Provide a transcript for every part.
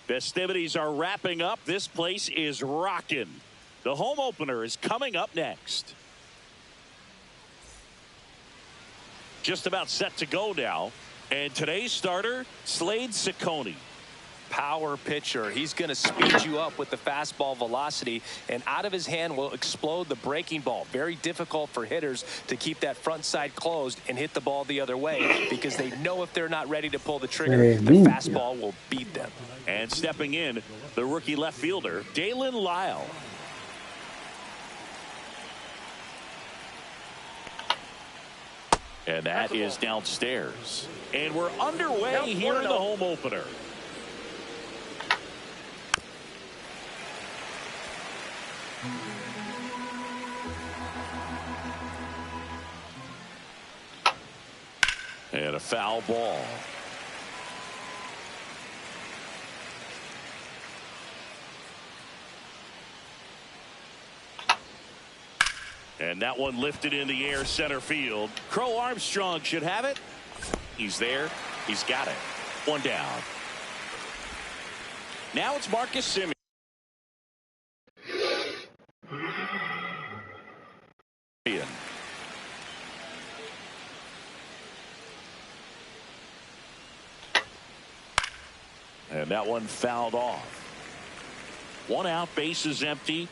Festivities are wrapping up. This place is rocking. The home opener is coming up next. Just about set to go now. And today's starter, Slade Ciccone. Power pitcher. He's going to speed you up with the fastball velocity, and out of his hand will explode the breaking ball. Very difficult for hitters to keep that front side closed and hit the ball the other way, because they know if they're not ready to pull the trigger, the fastball will beat them. And stepping in, the rookie left fielder, Dalen Lyle. And that is downstairs. And we're underway here in the home opener. And a foul ball. And that one lifted in the air center field. Crow Armstrong should have it. He's there. He's got it. One down. Now it's Marcus Simeon. And that one fouled off. One out, base is empty.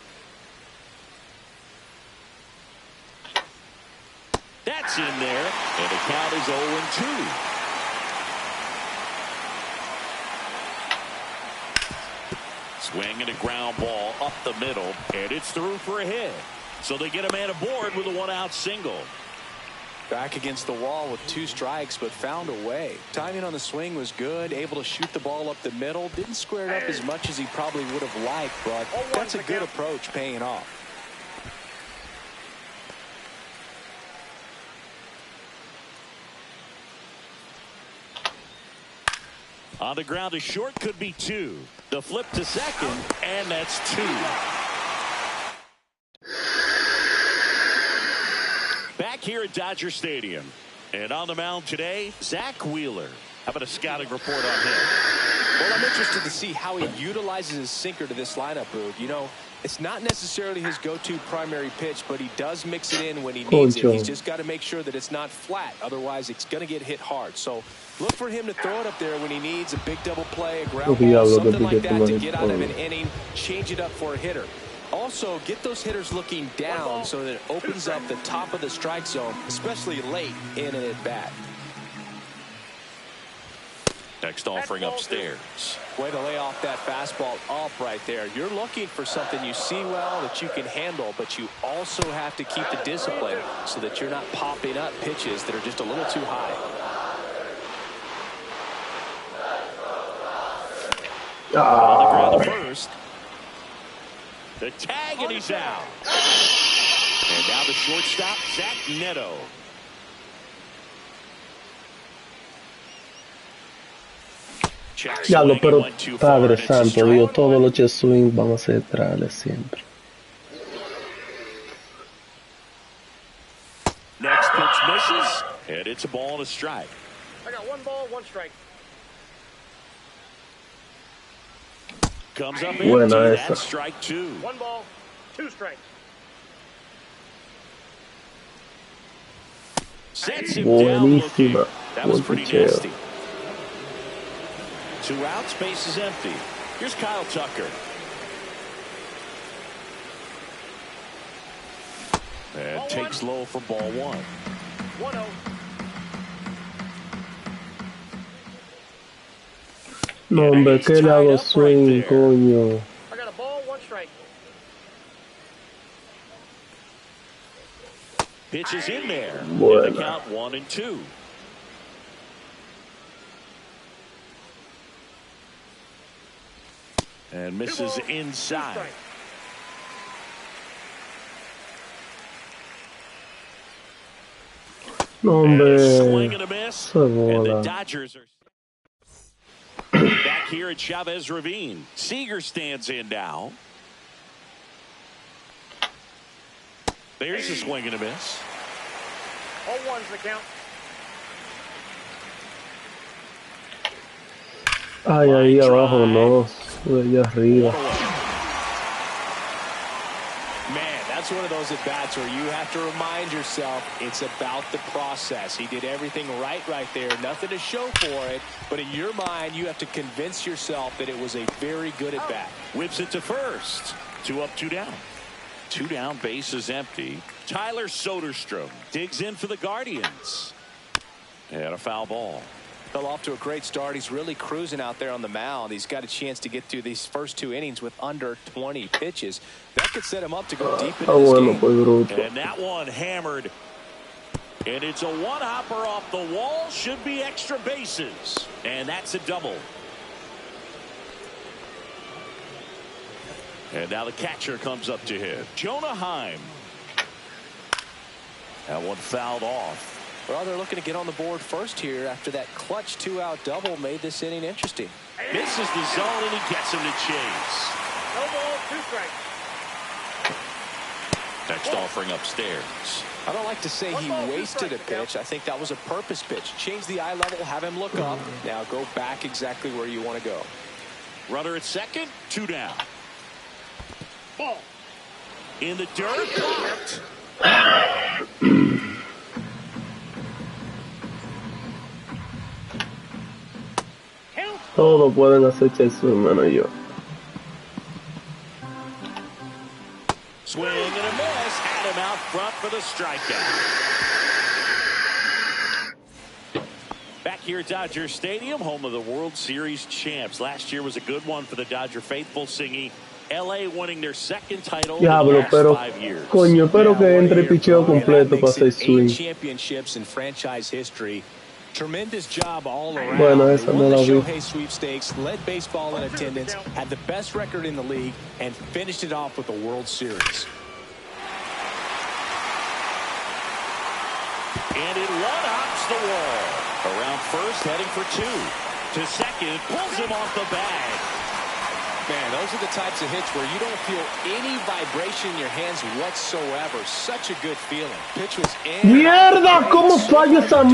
That's in there, and the count is 0-2. Swing and a ground ball up the middle, and it's through for a hit. So they get a man aboard with a one-out single. Back against the wall with 2 strikes, but found a way. Timing on the swing was good, able to shoot the ball up the middle. Didn't square it up as much as he probably would have liked, but that's a good approach, paying off. On the ground to short, could be 2. The flip to second, and that's 2. Back here at Dodger Stadium. And on the mound today, Zach Wheeler. How about a scouting report on him? Well, I'm interested to see how he utilizes his sinker to this lineup, Boog. You know, it's not necessarily his go-to primary pitch, but he does mix it in when he needs it. He's just got to make sure that it's not flat. Otherwise, it's going to get hit hard. So look for him to throw it up there when he needs a big double play, a ground ball, something like that to get out of an inning, change it up for a hitter. Also, get those hitters looking down so that it opens up the top of the strike zone, especially late in an at-bat. Next offering upstairs. Way to lay off that fastball up right there. You're looking for something you see well that you can handle, but you also have to keep the discipline so that you're not popping up pitches that are just a little too high. On the ground to first. The tag, and he's out. And now the shortstop, Zach Neto. Diablo, pero Padre Santo, Dios, todos los jet swing van a ser centrales siempre. Next pitch misses, and it's a ball and a strike. I got 1 ball, 1 strike. Comes up empty, that's strike 2. 1 ball, 2 strikes. Sets him down looking. That was pretty nasty. 2 outs, base is empty. Here's Kyle Tucker. And takes low for ball 1. 1-0. No, hombre, que le hago swing, coño. I got a ball, 1 strike. Pitch is in there. Bueno. In the count 1-2. And misses inside. No, hombre. Swing and a miss. And the Dodgers are back here at Chavez Ravine. Seager stands in now. There's a swing and a miss. 0-1's the count. Ay, ahí abajo no. Sube allá arriba. Man, that's one of those at-bats where you have to remind yourself it's about the process. He did everything right there. Nothing to show for it. But in your mind, you have to convince yourself that it was a very good at-bat. Whips it to first. 2 up, 2 down. 2 down, base is empty. Tyler Soderstrom digs in for the Guardians. And a foul ball. Fell off to a great start. He's really cruising out there on the mound. He's got a chance to get through these first 2 innings with under 20 pitches. That could set him up to go deep into this game. And that one hammered. And it's a one-hopper off the wall. Should be extra bases. And that's a double. And now the catcher comes up to hit. Jonah Heim. That one fouled off. Well, they're looking to get on the board first here after that clutch 2-out double made this inning interesting. Misses the zone and he gets him to chase. No ball, 2 strikes. Next offering upstairs. I don't like to say he wasted a pitch. I think that was a purpose pitch. Change the eye level, have him look up. Now go back exactly where you want to go. Runner at second, 2 down. Ball. In the dirt, blocked. Todos pueden hacer swing, menos yo. Swing and a miss. Had him out front for the strikeout. Back here at Dodger Stadium, home of the World Series champs. Last year was a good one for the Dodger faithful, singing LA winning their 2nd title in the last 5 years. Coño, espero que entre picheo completo para hacer swing. Championships in franchise history. Tremendous job all around. Bueno, esa no la vi. Shohei sweepstakes, led baseball in attendance, had the best record in the league, and finished it off with the World Series. And it one-hops the wall. Around first, heading for 2. To second, pulls him off the bag. Man, those are the types of hits where you don't feel any vibration in your hands whatsoever. Such a good feeling. Pitch was in. Mierda, cómo falla esa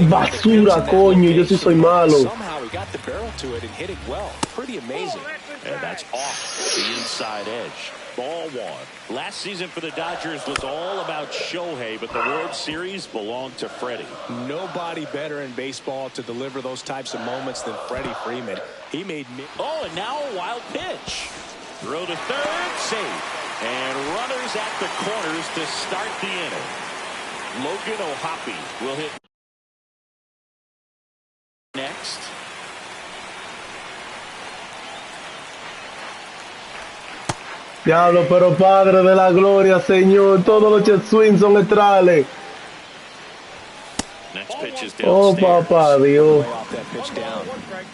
basura, coño. Yo sí soy malo. Somehow he got the barrel to it and hit it well. Pretty amazing. And that's off the inside edge. Ball 1. Last season for the Dodgers was all about Shohei, but the World Series belonged to Freddie. Nobody better in baseball to deliver those types of moments than Freddie Freeman. He made me. Oh, and now a wild pitch. Throw to third, safe. And runners at the corners to start the inning. Logan O'Hoppe will hit next. Diablo, pero Padre de la Gloria, Señor, todos los jet swings son neutrales. Next pitch is Oh, downstairs. papá Dios. off that pitch down. 1 strike.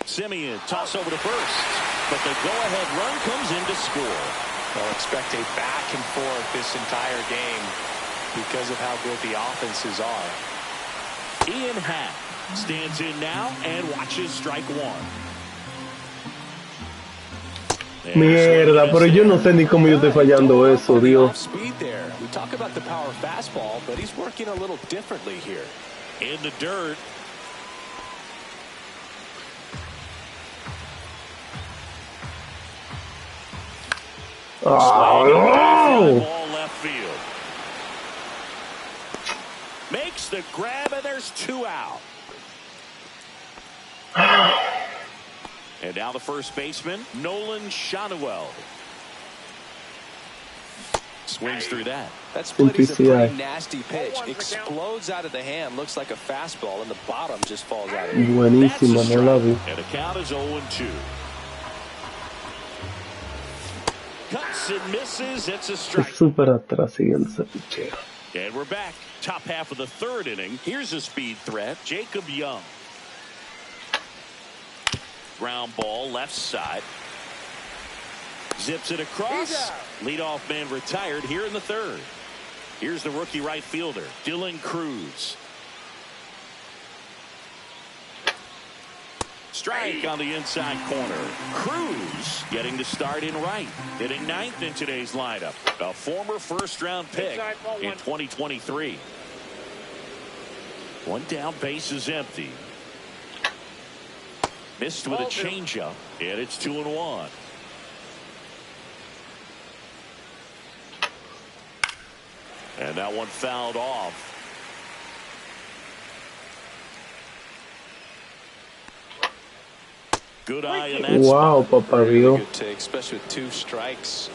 Simeon toss over to first, but the go-ahead run comes in to score. They'll expect a back and forth this entire game because of how good the offenses are. Ian Happ stands in now and watches strike 1. Mierda, pero yo no sé ni cómo yo estoy fallando eso, Dios. Speed there. We talk about the power fastball, but he's working a little differently here. In the dirt. Oh, no. Ball left field. Makes the grab, and there's 2 out. And now the first baseman, Nolan Schanuel. Swings through that. That split is a pretty NPCI. nasty pitch. Explodes out of the hand. Looks like a fastball, and the bottom just falls out of it. Buenísima, no la vi. And the count is 0-2. Cuts and misses. It's a Es strike. súper atrás siguiendo ese picheo. And we're back. Top half of the 3rd inning. Here's a speed threat. Jacob Young. Ground ball left side. Zips it across. Leadoff man retired here in the 3rd. Here's the rookie right fielder, Dylan Cruz. Strike on the inside corner. Cruz getting the start in right. Hitting 9th in today's lineup. A former first-round pick in 2023. One down, base is empty. Missed with a changeup, and it's 2-1. And that one fouled off. Good eye in that wow, spot. Papa Rio. Good take, especially with 2 strikes.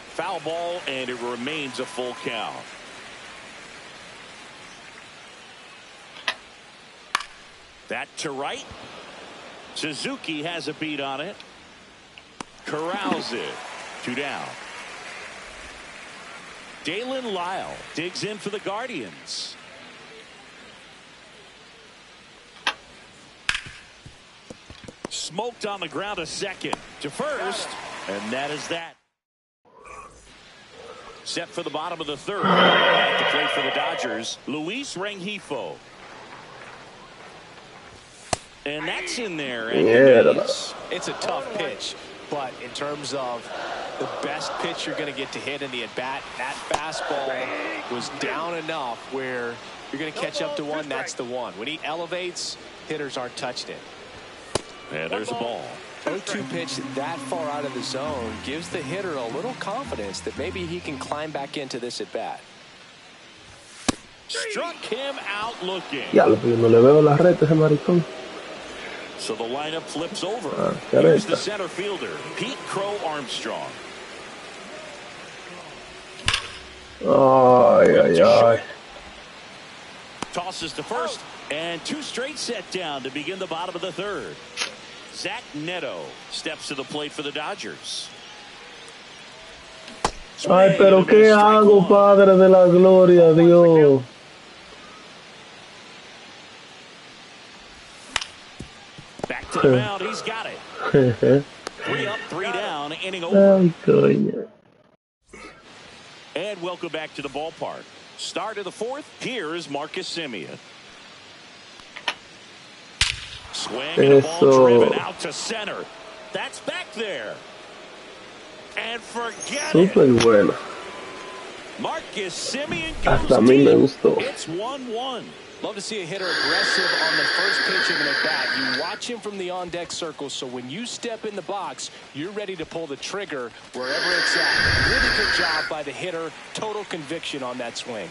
Foul ball, and it remains a full count. That to right. Suzuki has a beat on it. Corrals it. 2 down. Dalen Lyle digs in for the Guardians. Smoked on the ground to second. To first. And that is that. Set for the bottom of the 3rd. At the plate for the Dodgers, Luis Rengifo. And that's in there. Yeah. It's a tough pitch, but in terms of the best pitch you're going to get to hit in the at-bat, that fastball was down enough where you're going to catch up to one. That's the one. When he elevates, hitters aren't touching it. And there's a ball. 0-2 pitch that far out of the zone gives the hitter a little confidence that maybe he can climb back into this at-bat. Struck him out looking. Ya, yo no le veo la reta a ese maricón. So the lineup flips over. Careta. Here's the center fielder, Pete Crow Armstrong. Ay, ay, ay. Tosses to first, and 2 straight set down to begin the bottom of the 3rd. Zach Neto steps to the plate for the Dodgers. Ay, pero qué hago, Padre de la Gloria, Dios. Back to the mound, he's got it. 3 up, 3 down, inning over. Ay, coño. And welcome back to the ballpark. Start of the 4th. Here is Marcus Semien. Swing and a ball driven out to center. That's back there. And forget Super it. bueno. Marcus Semien Hasta a goes mí me deep. gustó. It's 1-1. Love to see a hitter aggressive on the first pitch of an at-bat. You watch him from the on-deck circle, so when you step in the box, you're ready to pull the trigger wherever it's at. Really good job by the hitter. Total conviction on that swing.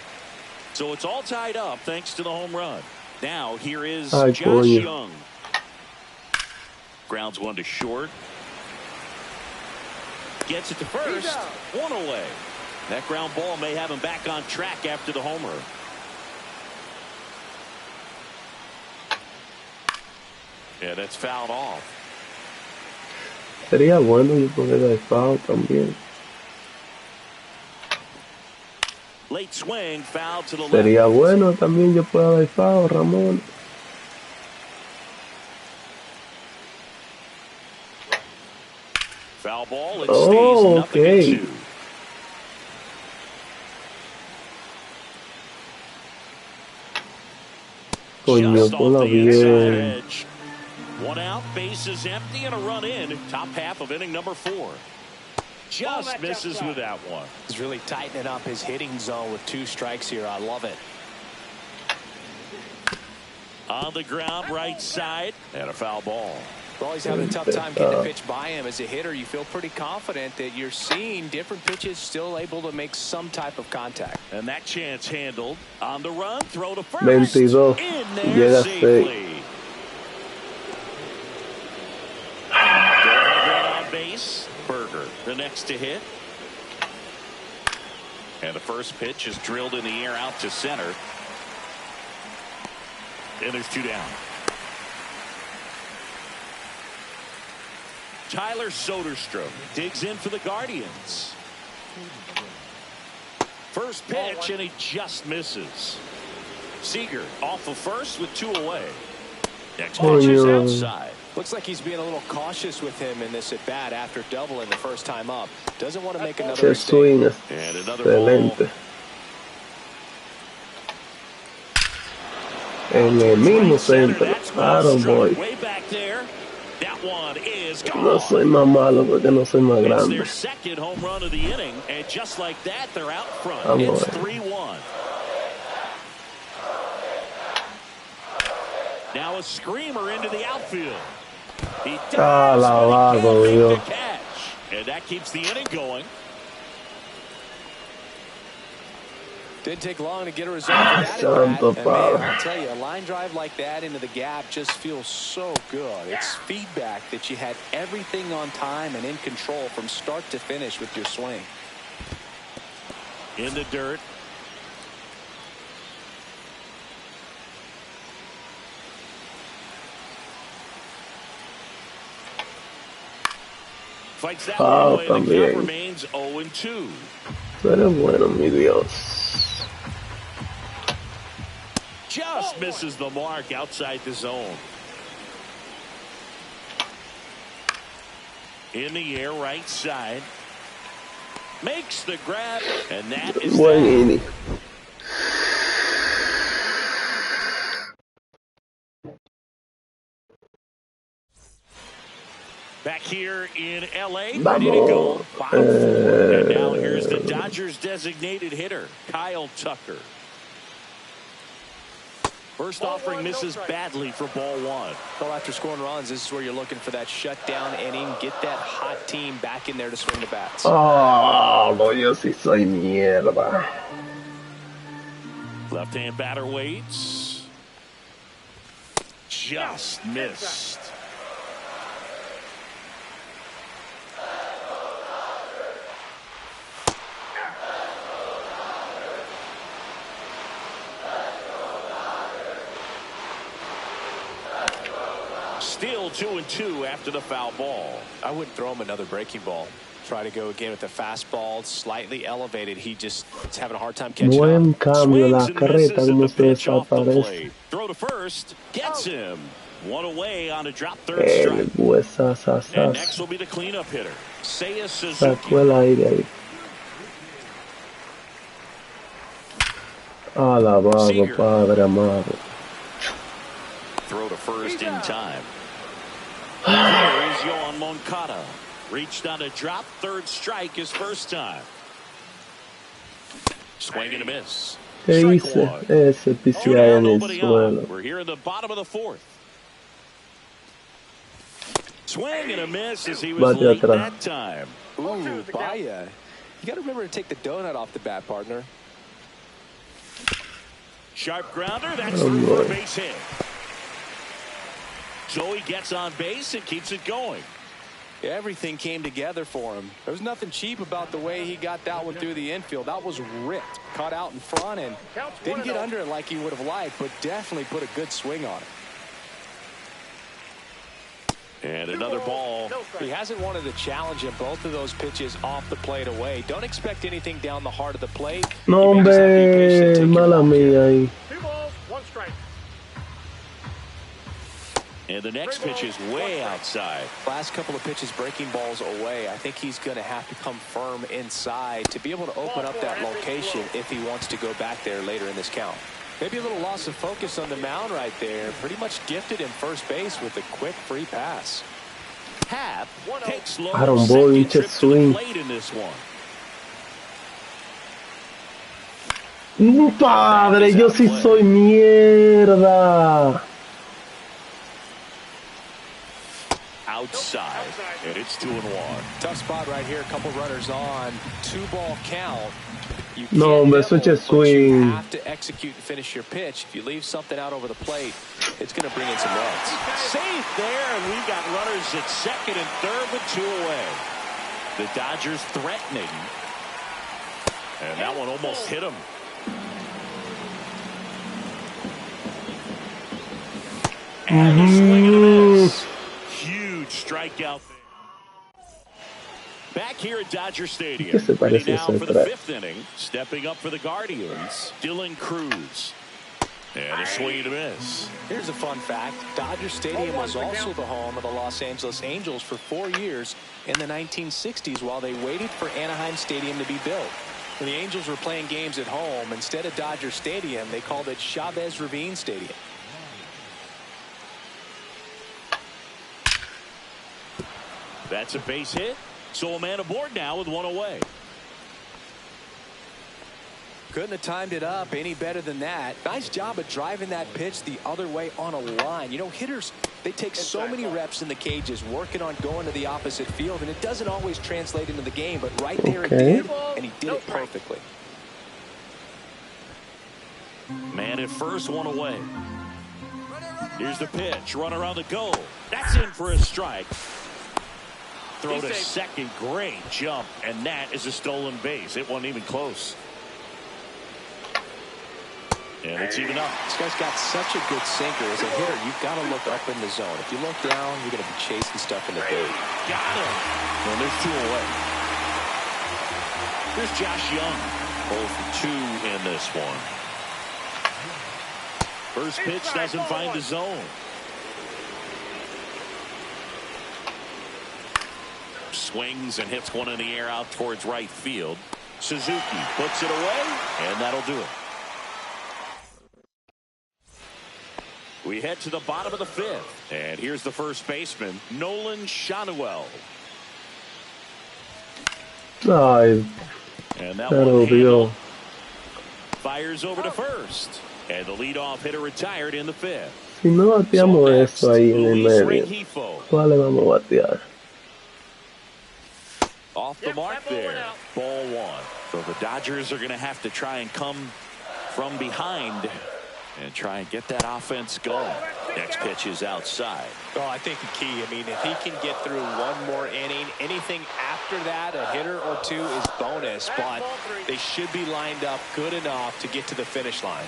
So it's all tied up thanks to the home run. Now here is Ay, Josh coño. Young. Grounds one to short. Gets it to first. 1 away. That ground ball may have him back on track after the homer. Yeah, that's fouled off. Sería bueno yo poner el foul también. Late swing, foul to the left. Sería bueno también yo pueda dar foul, Ramón. Foul ball, it stays nothing to 2. Coño, Just off ponla the inside bien. edge. 1 out, base is empty, and a run in. Top half of inning number 4. Just misses with that one. He's really tightening up his hitting zone with 2 strikes here. I love it. On the ground, right side, and a foul ball. Well, he's having a tough time getting a pitch by him. As a hitter, you feel pretty confident that you're seeing different pitches still able to make some type of contact. And that chance handled. On the run, throw to first. 22. In Llega there a safely. On base, Berger, the next to hit. And the first pitch is drilled in the air out to center. And there's 2 down. Tyler Soderstrom digs in for the Guardians. First pitch, and he just misses. Seager off of first with 2 away. Next pitch is outside. Looks like he's being a little cautious with him in this at bat after doubling the first time up. Doesn't want to make another Ese swing es and another excelente. ball. En el mismo centro. Claro, boy. Way back there. Now one is gone. No soy más malo porque no soy más It's grande. their second home run of the inning, and just like that, they're out front. Vamos It's 3-1. Now a screamer into the outfield. He dives, but he can't make the catch. And that keeps the inning going. Didn't take long to get a result for that at bat. And man, I'll tell you, a line drive like that into the gap just feels so good. It's feedback that you had everything on time and in control from start to finish with your swing. In the dirt. Fights that one away. The count remains 0-2. Pero bueno, mi Dios. Just misses the mark outside the zone. In the air, right side. Makes the grab, and that is that. Back here in L.A., ready to go. Bottom four. And now here's the Dodgers' designated hitter, Kyle Tucker. First offering misses badly for ball one. Well, after scoring runs, this is where you're looking for that shutdown inning. Get that hot team back in there to swing the bats. Oh, no, yo sí soy mierda. Left-hand batter waits. Just missed. Still 2-2 after the foul ball. I wouldn't throw him another breaking ball. Try to go again with the fastball, slightly elevated. He just is having a hard time catching Buen up. cambio, la carreta como se desaparece. Throw to first, gets him. One away on a drop third strike. And next will be the cleanup hitter, Seiya Suzuki. Sacó el aire ahí. Alabado, Padre amado. Throw to first in time. Here is Yohan Moncada. Reached on a drop, third strike his first time. Swing and a miss. ¿Qué hice? Ese PCI en el suelo. We're here in the bottom of the fourth. Swing and a miss as he was late that time. Ooh, Baya. You got to remember to take the donut off the bat, partner. Sharp grounder. That's through for a base hit. So he gets on base and keeps it going. Everything came together for him. There was nothing cheap about the way he got that one through the infield. That was ripped. Caught out in front and didn't get under it like he would have liked, but definitely put a good swing on it. And another ball. He hasn't wanted to challenge him. Both of those pitches off the plate away. Don't expect anything down the heart of the plate. No, hombre, mala mía ahí. 2 balls, 1 strike. And the next pitch is way outside. Last couple of pitches breaking balls away. I think he's going to have to come firm inside to be able to open up that location if he wants to go back there later in this count. Maybe a little loss of focus on the mound right there. Pretty much gifted in first base with a quick free pass. Happ takes low Aaron second Boyd, trip to swing. the plate in this one. Padre, yo sí soy mierda. Outside, and it's 2-1. Tough spot right here. A couple runners on. 2-ball count. You No, hombre, switch a swing. You have to execute and finish your pitch. If you leave something out over the plate, it's going to bring in some runs. Safe there, and we got runners at second and third with 2 away. The Dodgers threatening, and that one almost hit him. And a swing and a miss. Huge strikeout there. Back here at Dodger Stadium. Ready now for the 5th inning. Stepping up for the Guardians, Dylan Cruz. And a swing and a miss. Here's a fun fact. Dodger Stadium was also the home of the Los Angeles Angels for 4 years in the 1960s while they waited for Anaheim Stadium to be built. When the Angels were playing games at home, instead of Dodger Stadium, they called it Chavez Ravine Stadium. That's a base hit. So a man aboard now with one away. Couldn't have timed it up any better than that. Nice job of driving that pitch the other way on a line. You know, hitters, they take so many reps in the cages working on going to the opposite field, and it doesn't always translate into the game, but right there it did, and he did it perfectly. Man at first, one away. Here's the pitch. Runner on the go. That's in for a strike. Throw to second. Great jump, and that is a stolen base. It wasn't even close. And it's even up. This guy's got such a good sinker. As a hitter, you've got to look up in the zone. If you look down, you're going to be chasing stuff in the dirt. Got him. And there's two away. Here's Josh Young. 0 for 2 in this one. First pitch doesn't find the zone. Swings and hits one in the air out towards right field. Suzuki puts it away, and that'll do it. We head to the bottom of the 5th, and here's the first baseman, Nolan Shanuel. And that one handled. Fires over to first, and the leadoff hitter retired in the 5th. Si no bateamos eso ahí en el medio, ¿cuál le vamos a batear? Off the mark there. Ball 1. So the Dodgers are going to have to try and come from behind and try and get that offense going. Next pitch is outside. Oh, I think the key, I mean, if he can get through one more inning, anything after that, a hitter or two is bonus, but they should be lined up good enough to get to the finish line.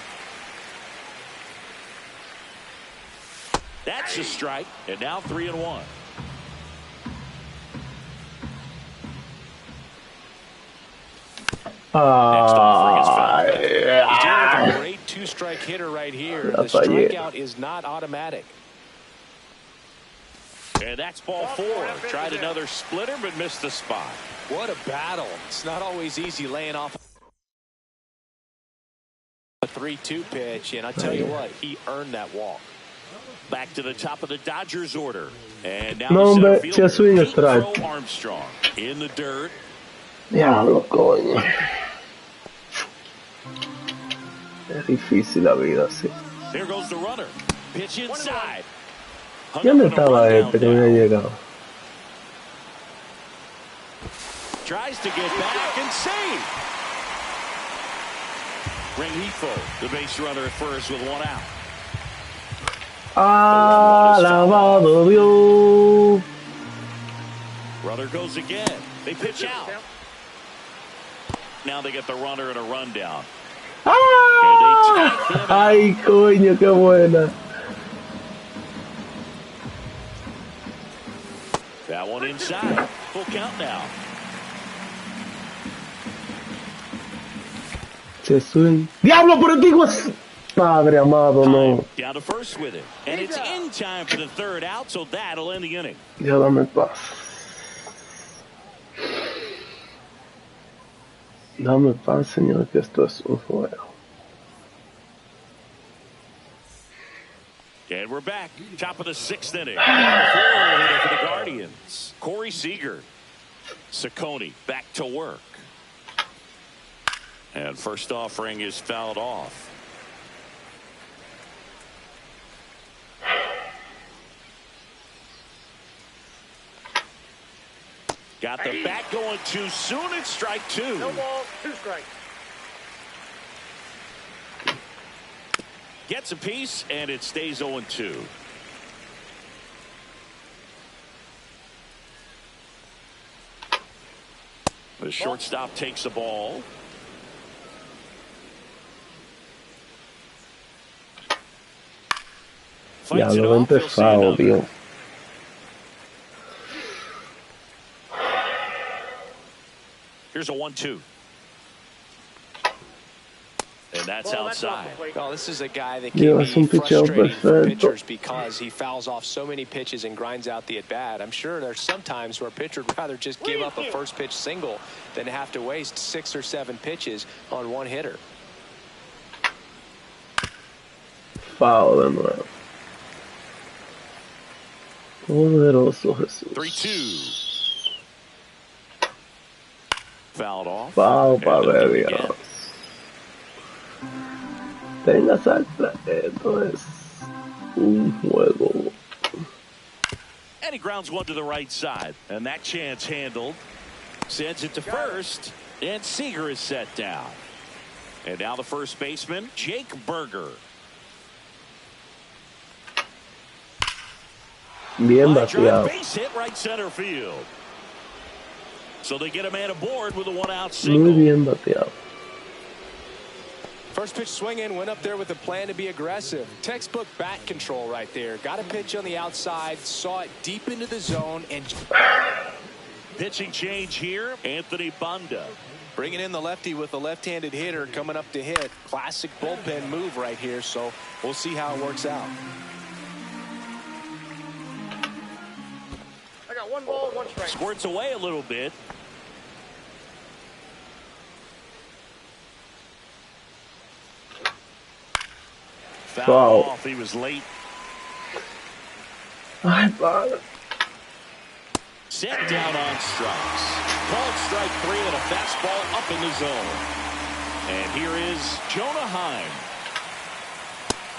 That's a strike, and now 3-1. Next offering is foul. A great two-strike hitter right here. The strikeout is not automatic. And that's ball 4. Tried another splitter, but missed the spot. What a battle. It's not always easy laying off a 3-2 pitch, and I tell you what, he earned that walk. Back to the top of the Dodgers order. And now No, the hombre, swing Pete strike. Armstrong in the dirt. Diablo, coño. Es difícil la vida, sí. There goes the runner. Pitch inside. ¿Dónde estaba este que me había llegado? Tries to get back and save. Rengifo, the base runner at first with one out. Alabado Dios. Runner goes again. They pitch out. Now they get the runner and a rundown. Ay, coño, qué buena. That one inside. Full count now. Se swing. Diablo, por aquí, guas. Padre amado, no. Down to first with it. And it's in time for the third out, so that'll end the inning. Ya dame paz. Dame paz, señor, que esto es un juego. And we're back. Top of the 6th inning. Hitter for the Guardians. Corey Seager. Ciccone back to work. And first offering is fouled off. Got the bat going too soon. It's strike 2. No ball, 2 strikes. Gets a piece, and it stays 0-2. The shortstop takes the ball. Ya lo he empezado, tío. Here's a 1-2. And that's outside. Well, this is a guy that can be frustrating for pitchers because he fouls off so many pitches and grinds out the at-bat. I'm sure there's some times where a pitcher would rather just give up a first pitch single than have to waste 6 or 7 pitches on one hitter. Foul de nuevo. Poderoso Jesús. 3-2. Fouled off. Padre de Dios. Tenga salsa. Esto es un juego. And he grounds one to the right side. And that chance handled. Sends it to first. And Seager is set down. And now the first baseman, Jake Berger. Bien bateado. Base hit right center field. So they get a man aboard with a one-out single. Muy bien bateado. First pitch swinging, went up there with a plan to be aggressive. Textbook bat control right there. Got a pitch on the outside, saw it deep into the zone, and pitching change here, Anthony Banda. Bringing in the lefty with a left-handed hitter coming up to hit. Classic bullpen move right here, so we'll see how it works out. I got 1 ball, 1 strike. Squirts away a little bit. Foul off. He was late. Ay, padre. Set down on strikes. Called strike 3 and a fastball up in the zone. And here is Jonah Heim.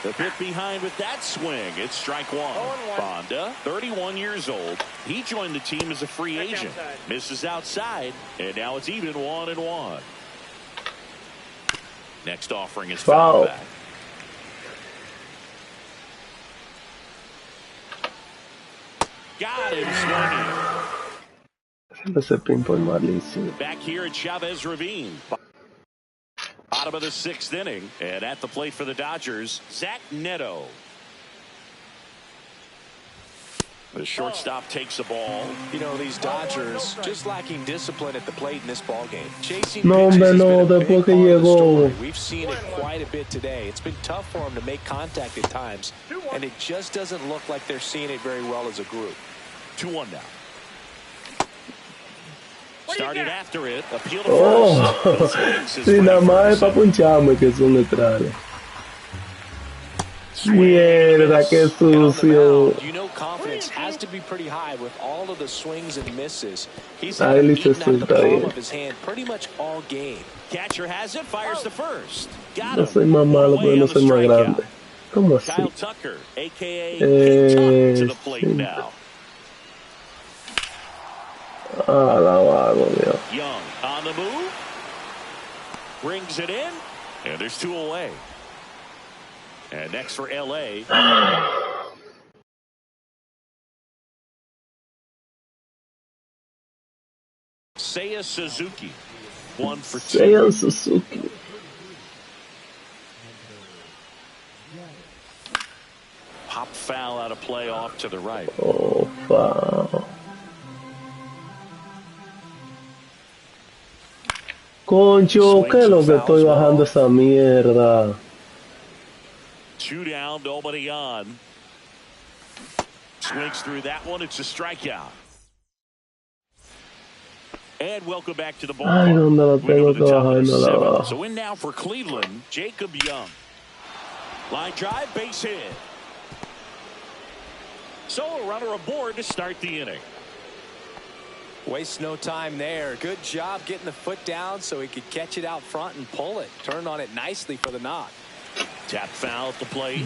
The bit behind with that swing. It's strike 1. Banda, 31 years old. He joined the team as a free agent. Misses outside. And now it's even 1-1. Next offering is foul back. Got him swinging. Siempre se pinball malísimo. Back here at Chavez Ravine. Bottom of the 6th inning. And at the plate for the Dodgers, Zach Neto. The shortstop takes the ball. You know, these Dodgers just lacking discipline at the plate in this ballgame. Chasing Después que llegó. We've seen it quite a bit today. It's been tough for them to make contact at times, and it just doesn't look like they're seeing it very well as a group. 2-1 now. Started after it. Appeal to first. Sí, nada más es para puncharme que son neutrales. Mierda, qué sucio. You know, confidence has to be pretty high with all of the swings and misses. He's had it eaten out the palm of his hand pretty much all game. Catcher has it, fires to first. No soy más malo, pero no soy más grande. ¿Cómo así? Kyle Tucker, a.k.a. to the plate sí. now. Ah, la vago, Dios. Young on the move. Brings it in. And there's 2 away. And next for L.A. Seiya Suzuki. 1 for 2. Seiya Suzuki. Pop foul out of play off to the right. Oh, foul. Concho, ¿qué es lo que estoy bajando esa mierda? 2 down, nobody on. Swings through that one. It's a strikeout. And welcome back to the ball. Ay, ¿dónde la tengo que bajar? No la bajo. So in now for Cleveland, Jacob Young. Line drive, base hit. So a runner aboard to start the inning. Waste no time there. Good job getting the foot down so he could catch it out front and pull it. Turned on it nicely for the knock. Tap foul at the plate.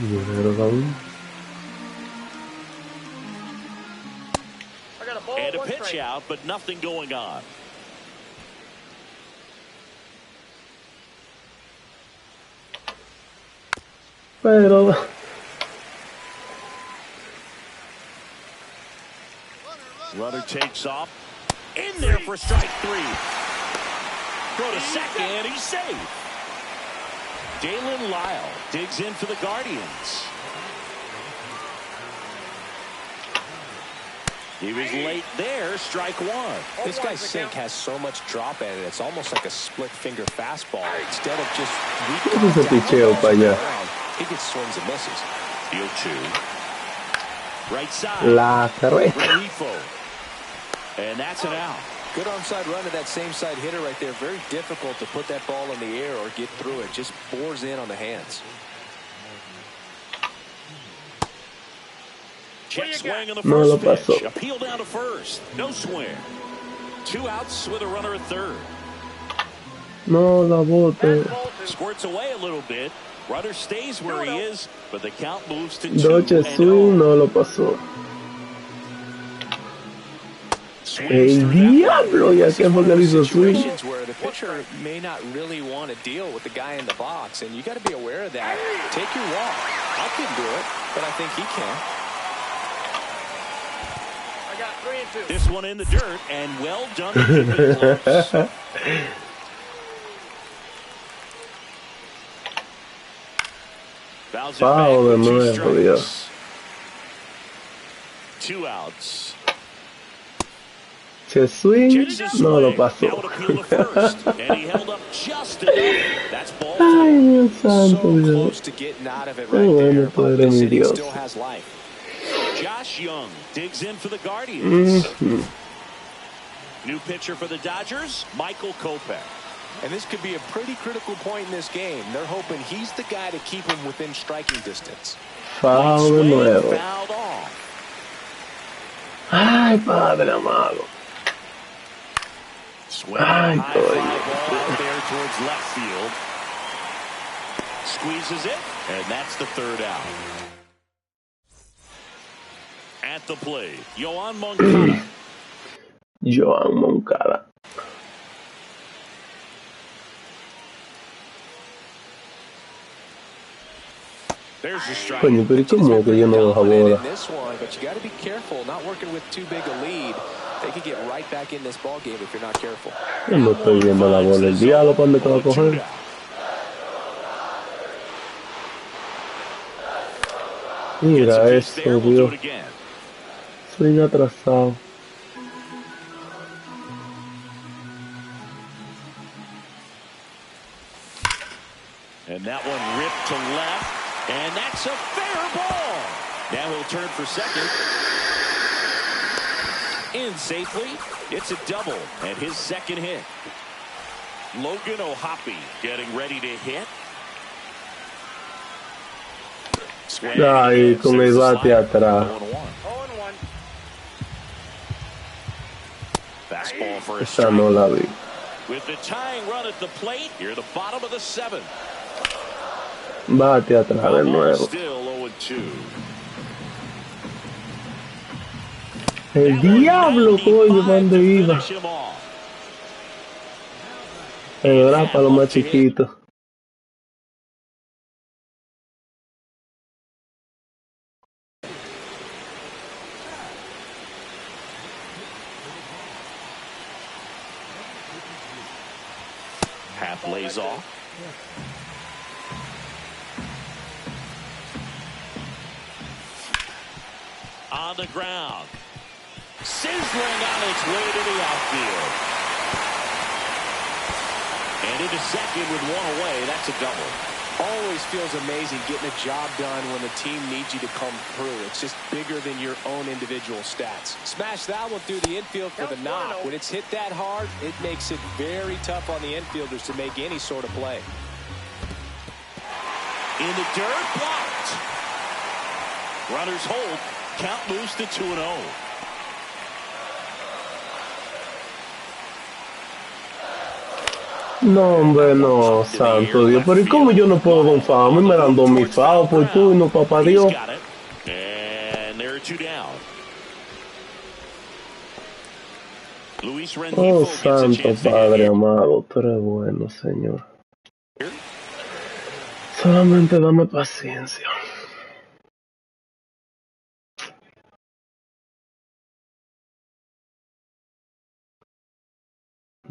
I got a ball, And a 1 pitch strike. out, but nothing going on. Pero Runner takes off. In there for strike 3. Throw to second, and he's safe. Dalen Lyle digs in for the Guardians. He was late there, strike 1. This guy's sink has so much drop at it. It's almost like a split finger fastball. Instead of just ese picheo para allá. he gets swings and misses. Field 2. Right side. La carrera. Relifo. And that's an out. Good onside run to that same side hitter right there. Very difficult to put that ball in the air or get through it. Just bores in on the hands. Check swing on the No first lo pitch. pasó. Appeal down to first. No swing. 2 outs with a runner at third. No la bote. Squirts away a little bit. Runner stays where he is, but the count moves to 2-0. Swing no lo pasó. El diablo, ya que fue que le hizo swing. Situations where the pitcher may not really want to deal with the guy in the box, and you got to be aware of that. Take your walk. I couldn't do it, but I think he can. I got 3 and 2. This one in the dirt, and well done to keep it close. Fouls it back with 2 strikes. 2 outs. Se swing, no lo pasó. And he held up just enough. That's ball. Ay, Dios santo, So Dios. close to getting out of it right Bueno, there, tú but eres this mi inning Dios. still has life. Josh Young digs in for the Guardians. New pitcher for the Dodgers, Michael Kopech. And this could be a pretty critical point in this game. They're hoping he's the guy to keep him within striking distance. Foul de nuevo. Fouled off. Ay, padre amado. Swinging Ay, a high fly ball out there towards left field. Squeezes it, and that's the 3rd out. At the plate, Yoan Moncada. Yoan Moncada. There's the strike. Coño, pero ¿y cómo que yo no dejo bola? This one, but you got to be careful, not working with too big a lead. They could get right back in this ball game if you're not careful. Yo no estoy viendo la bola. El diablo, ¿cuándo te va a coger? Mira eso, Dios. Swing atrasado. And that one ripped to left, and that's a fair ball. Now he'll turn for second. In safely, it's a double, and his second hit. Logan O'Hoppe getting ready to hit. Ay, con el bate atrás. 0-1. Fastball for a Esa no strike. la vi. With the tying run at the plate, here the bottom of the 7th. Bate atrás de nuevo. Still 0-2. El diablo, coño, ¿dónde iba? Era para los más chiquitos. Half lays off. On the ground. Sizzling on its way to the outfield. And into second with 1 away. That's a double. Always feels amazing getting a job done when the team needs you to come through. It's just bigger than your own individual stats. Smash that one through the infield for the knock. When it's hit that hard, it makes it very tough on the infielders to make any sort of play. In the dirt, blocked. Runners hold. Count moves to 2-0. No, hombre, no, santo Dios. Pero ¿y cómo yo no puedo con FAO? A mí me dan 2000 FAO por turno, papá Dios. And there are 2 down. Luis Oh, Rengifo gets a santo chance to Padre get amado, tú eres bueno, Señor. Solamente dame paciencia.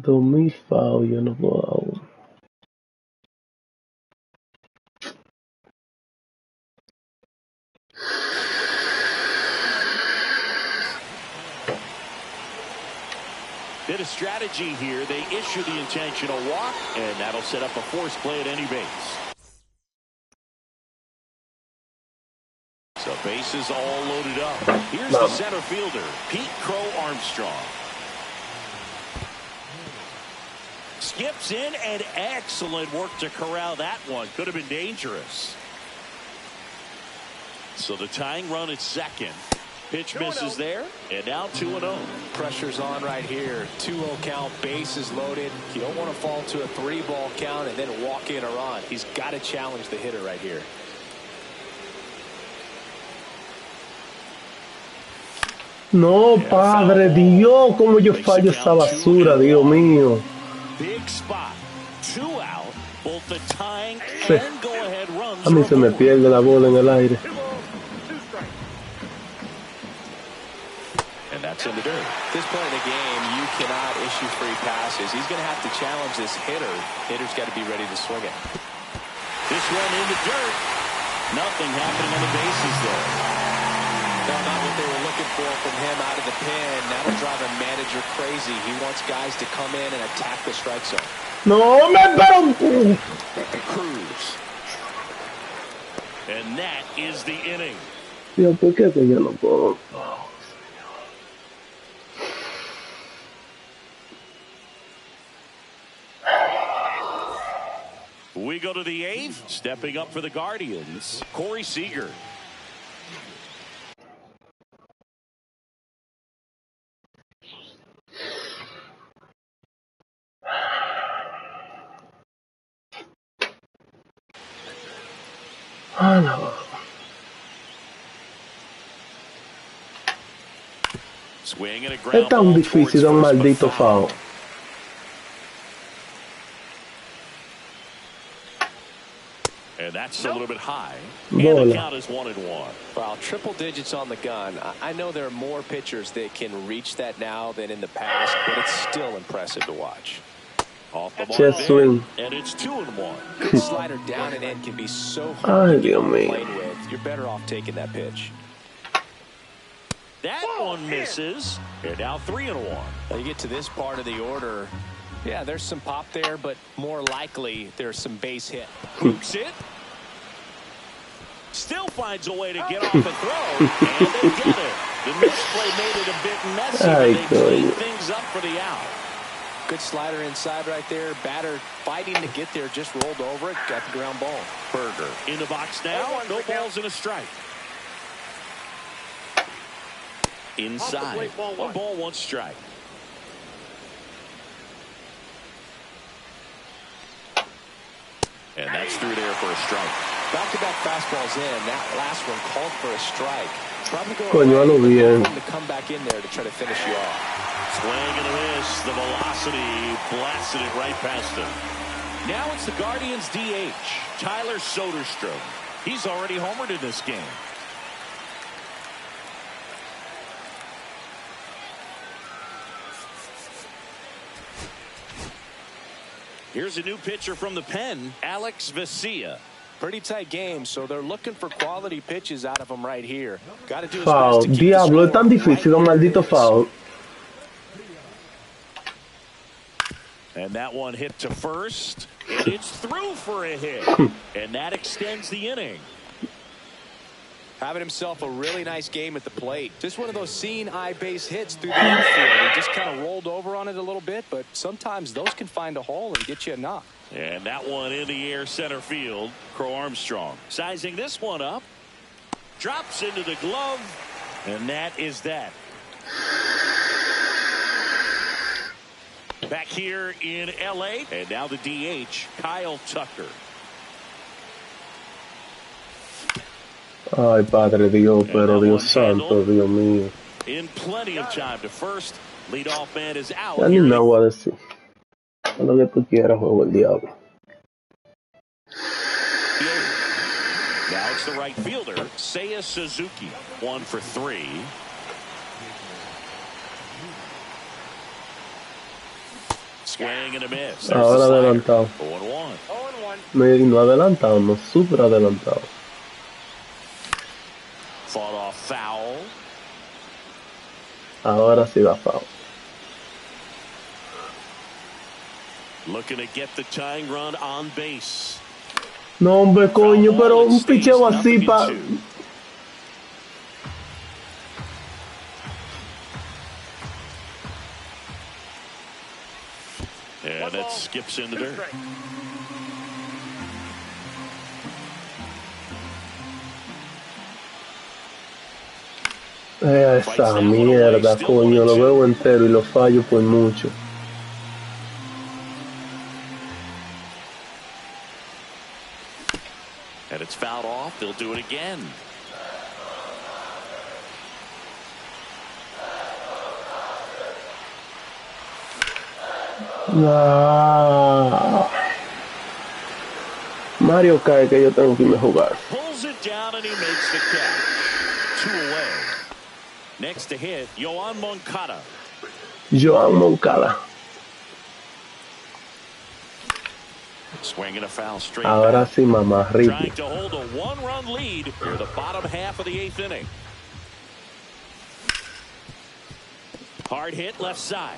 $2000 FAO, yo no puedo dar uno. Bit of strategy here. They issue the intentional walk, and that'll set up a force play at any base. So bases all loaded up. Here's the center fielder, Pete Crow Armstrong. Skips in, and excellent work to corral that one. Could have been dangerous. So the tying run at second. Pitch misses there, and now 2-0. Pressure's on right here. 2-0 count, bases loaded. You don't want to fall to a 3-ball count and then walk in or on. He's got to challenge the hitter right here. No, padre Dios, como yo fallo esa basura, Dios mío. Big spot. 2 out. Both the tying Sí. and go-ahead runs. A mí se me pierde la bola en el aire. And that's in the dirt. At this point in the game, you cannot issue free passes. He's going to have to challenge this hitter. Hitter's got to be ready to swing it. This one in the dirt. Nothing happening on the bases there. No, not what they were looking for from him out of the pen. That'll drive a manager crazy. He wants guys to come in and attack the strike zone. No, me pero. Cruz. And that is the inning. Dios, ¿por qué que yo no puedo? We go to the 8th. Stepping up for the Guardians, Corey Seager. Ah, no. Swing and a ground Es tan ball difícil towards un first, maldito but foul. foul. And that's a little bit high. And the Bola. count is 1-1. Wow, triple digits on the gun. I know there are more pitchers that can reach that now than in the past, but it's still impressive to watch. Off the mark Chest there, swing. and it's 2-1. Good slider down and in can be so hard Ay, to get Dios on the mío. plane with. You're better off taking that pitch. That one misses, and now 3-1. Now you get to this part of the order. Yeah, there's some pop there, but more likely there's some base hit. Hooks it. Still finds a way to get off and throw, and they get it. The misplay made it a bit messy, Ay, but they clean coño. things up for the out. Good slider inside right there. Batter fighting to get there, just rolled over it, got the ground ball. Berger in the box now. No balls and a strike. Inside. 1 ball, 1 strike. And that's through there for a strike. Back-to-back fastballs in. That last one called for a strike. Probably going Coño, a lo bien. to come back in there to try to finish you off. Swing and a miss. The velocity blasted it right past him. Now it's the Guardians DH, Tyler Soderstrom. He's already homered in this game. Here's a new pitcher from the pen, Alex Vesia. Pretty tight game, so they're looking for quality pitches out of him right here. Got to do his Foul. best to keep the Diablo, es score tan difícil un right maldito where it is. foul. And that one hit to first, and it's through for a hit. And that extends the inning. Having himself a really nice game at the plate. Just one of those seeing eye base hits through the infield. He just kind of rolled over on it a little bit, but sometimes those can find a hole and get you a knock. And that one in the air center field. Crow Armstrong sizing this one up. Drops into the glove. And that is that. Back here in L.A. And now the DH, Kyle Tucker. Ay, padre Dios, pero Dios santo, Dios mío. In plenty of time to first. Leadoff man is out. Ya ni me voy a decir. Haz lo que tú quieras, juego el diablo. Now it's the right fielder, Seiya Suzuki. 1 for 3. Swing and a miss. There's Ahora the slider. adelantado. 0-1. 0-1. No adelantado, no súper adelantado. Fought off foul. Ahora sí va foul. Looking to get the tying run on base. No, hombre, coño, pero un picheo así pa... And that skips in the dirt. Esa mierda, coño, lo veo entero y lo fallo por mucho. And it's fouled off. They'll do it again. Ah. Mario cae que yo tengo que irme a jugar. Pulls it down and he makes the catch. 2 away. Next to hit, Yoan Moncada. Swinging a foul straight Ahora back. sí, mamá, Trying to hold a 1-run lead near the bottom half of the 8th inning. Hard hit left side.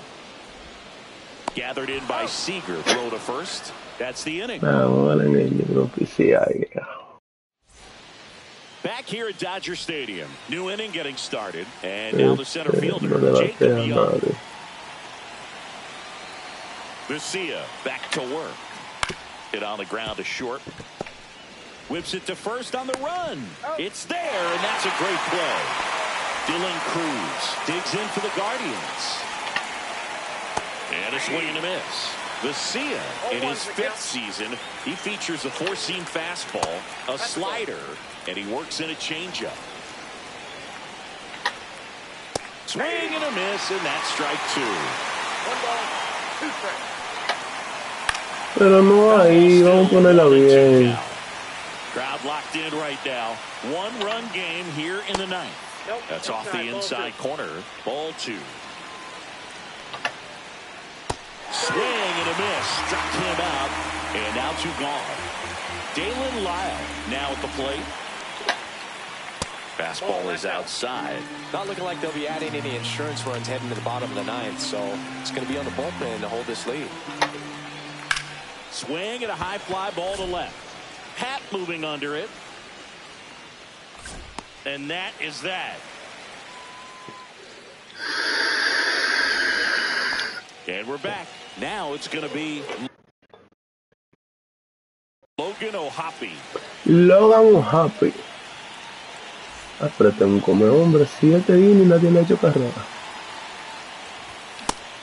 Gathered in by Seager. Throw to first. That's the inning. Back here at Dodger Stadium. New inning getting started. And now the center fielder, Jacob Young. Lucia back to work. Hit on the ground to short. Whips it to first on the run. It's there, and that's a great play. Dylan Cruz digs in for the Guardians. And a swing and a miss. Lucia, in his 5th season, he features a 4-seam fastball, a slider, and he works in a changeup. Swing and a miss, and that's strike 2. 1 ball, 2 strikes. Pero no ahí, vamos a ponerla bien. Crowd locked in right now. 1-run game here in the 9th. Nope, that's off the inside corner. Ball 2. Swing and a miss. Struck him out. And now 2 gone. Dalen Lyle now at the plate. Fastball is outside. Not looking like they'll be adding any insurance runs heading to the bottom of the 9th, so it's going to be on the bullpen to hold this lead. Swing and a high fly ball to left. Pat moving under it. And that is that. And we're back. Now it's going to be Logan O'Hoppe. Pero tengo como hombre 7 innings y nadie le ha hecho carrera.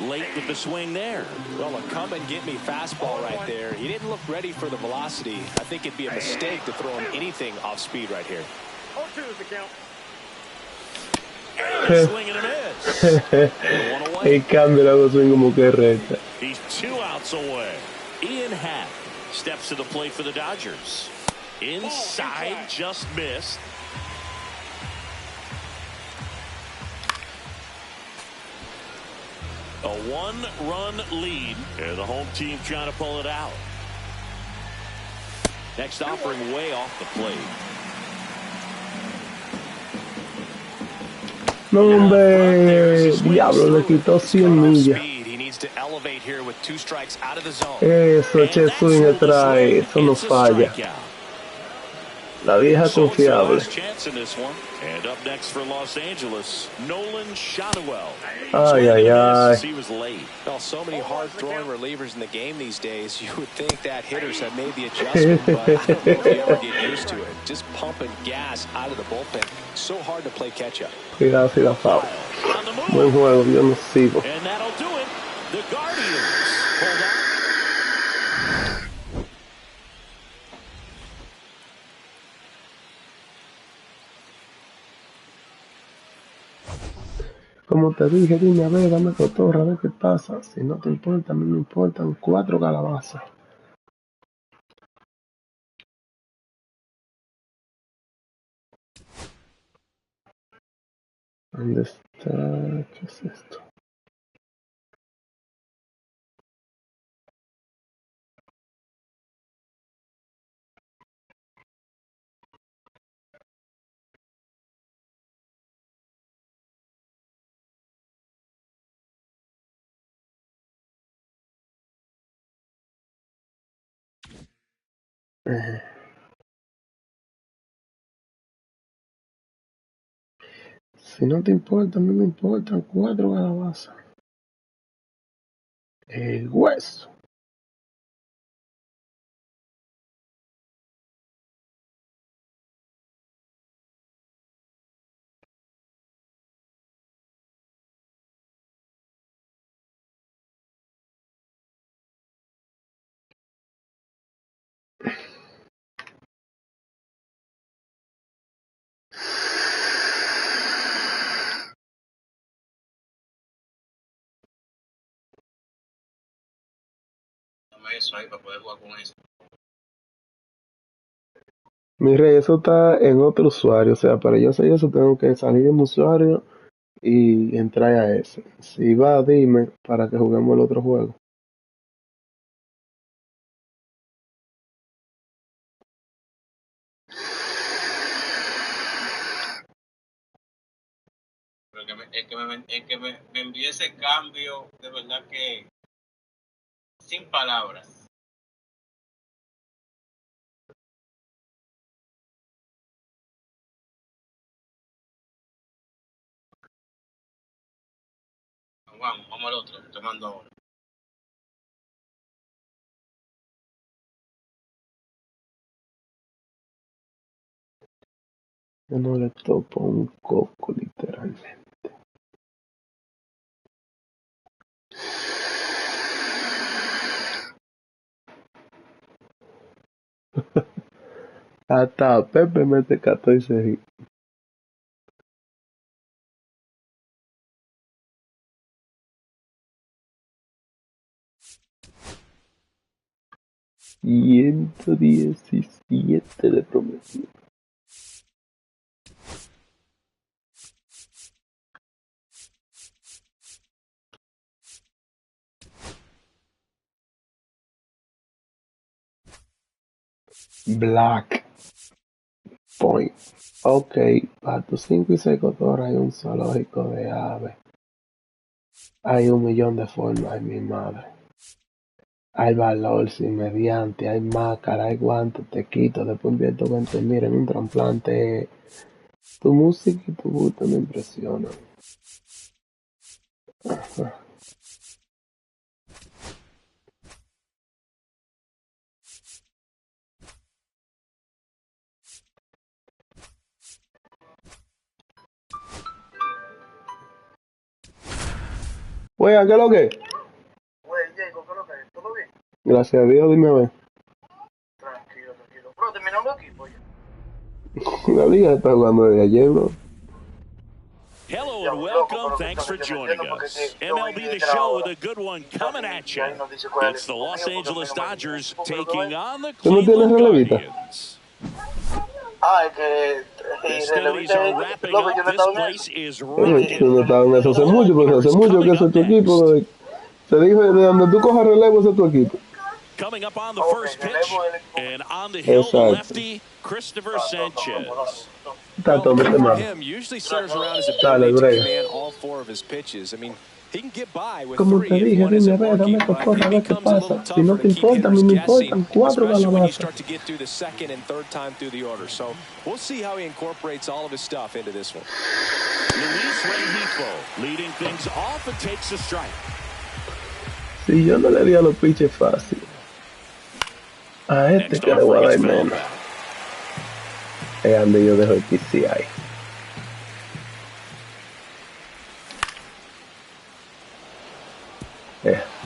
Late with the swing there. Well, a come and get me fastball right there. He didn't look ready for the velocity. I think it'd be a mistake to throw him anything off speed right here. 0-2 is the count. And a swing and a miss. 1 away. El cambio le hago swing como que recta. He's 2 outs away. Ian Happ steps to the plate for the Dodgers. Inside, just missed. A 1-run lead. And the home team trying to pull it out. Next offering way off the plate. No, hombre, diablo, le quitó 100 millas. He needs to elevate here with 2 strikes out of the zone. Eso, che, swing trae, eso no falla. La vieja confiable. And up next for Los Angeles, Nolan Shotwell. Ay, ay, ay. He was late. Well, so many hard-throwing relievers in the game these days. You would think that hitters have made the adjustment, but I don't know if you ever get used to it. Just pumping gas out of the bullpen. So hard to play catch-up. Cuidado si la foul. Buen juego, yo no sigo. And that'll do it. The Guardians hold on. Como te dije, dime a ver, dame cotorra, a ver qué pasa. Si no te importa, a mí me importan 4 calabazas. ¿Dónde está? ¿Qué es esto? Si no te importa, a mí me importan 4 calabazas. El hueso. Mi rey, eso está en otro usuario. O sea, para yo hacer eso tengo que salir de mi usuario y entrar a ese. Si va, dime para que juguemos el otro juego. Me envió ese cambio, de verdad que sin palabras. Vamos al otro, te mando ahora. Yo no le topo un coco, literalmente. Hasta Pepe mete 14 hits. $117 de promedio. Black Point. Ok, para tus 5 y 6 cotorras hay un zoológico de aves. Hay 1 millón de formas, ay mi madre. Hay valor sin mediante, hay máscara, hay guantes, te quito, después invierto 20,000 en un trasplante. Tu música y tu gusto me impresionan. Ajá. Oiga, ¿qué es lo que? Güey, Jacob, ¿qué es lo que es? ¿Todo bien? Gracias a Dios, dime a ver. Tranquilo, tranquilo. Bro, terminamos el equipo ya. La liga está jugando desde ayer, bro. Hello Ya, and loco, welcome. pero que Thanks for yo no joining entiendo porque us. yo MLB vine The de Show with ahora. a good one coming at Y you. ahí nos dice cuál It's es the el Los mío, porque Angeles a mí no me Dodgers dice. ¿Cómo taking lo on the ¿Tú no tienes Cleveland relevista? Guardians. Ah, es que Festivities relevista are es wrapping loco, up. yo no he This estado en place eso. is Tú rocking. no estabas en eso hace The mucho, pero hace homeowners mucho que coming ese es up tu equipo. next. Se dijo de donde tú cojas relevo, ese es tu equipo. Coming up on the Ok, first pitch, relevo el equipo. and on the hill, the Exacto. lefty, Christopher Vamos, Sanchez. Well, Tato, the key mete for mano. him usually centers around his Dale, ability to brega. command all 4 of his pitches. I mean, he can get by with Como 3 te if dije, 1 dime, a isn't ver, dame working, but cotorra, it a ver qué becomes a little pasa. Si no tougher te to keep importa, a mí hitters me guessing, importan 4 especially when you calabazas. start to get through the second and third time through the order. So we'll see how he incorporates all of his stuff into this one. Luis Rengifo leading things off and takes a strike. Si yo no le di a los pitches fácil, a este Next que le voy a offering dar is fouled menos. back. Es donde yo dejo el PCI.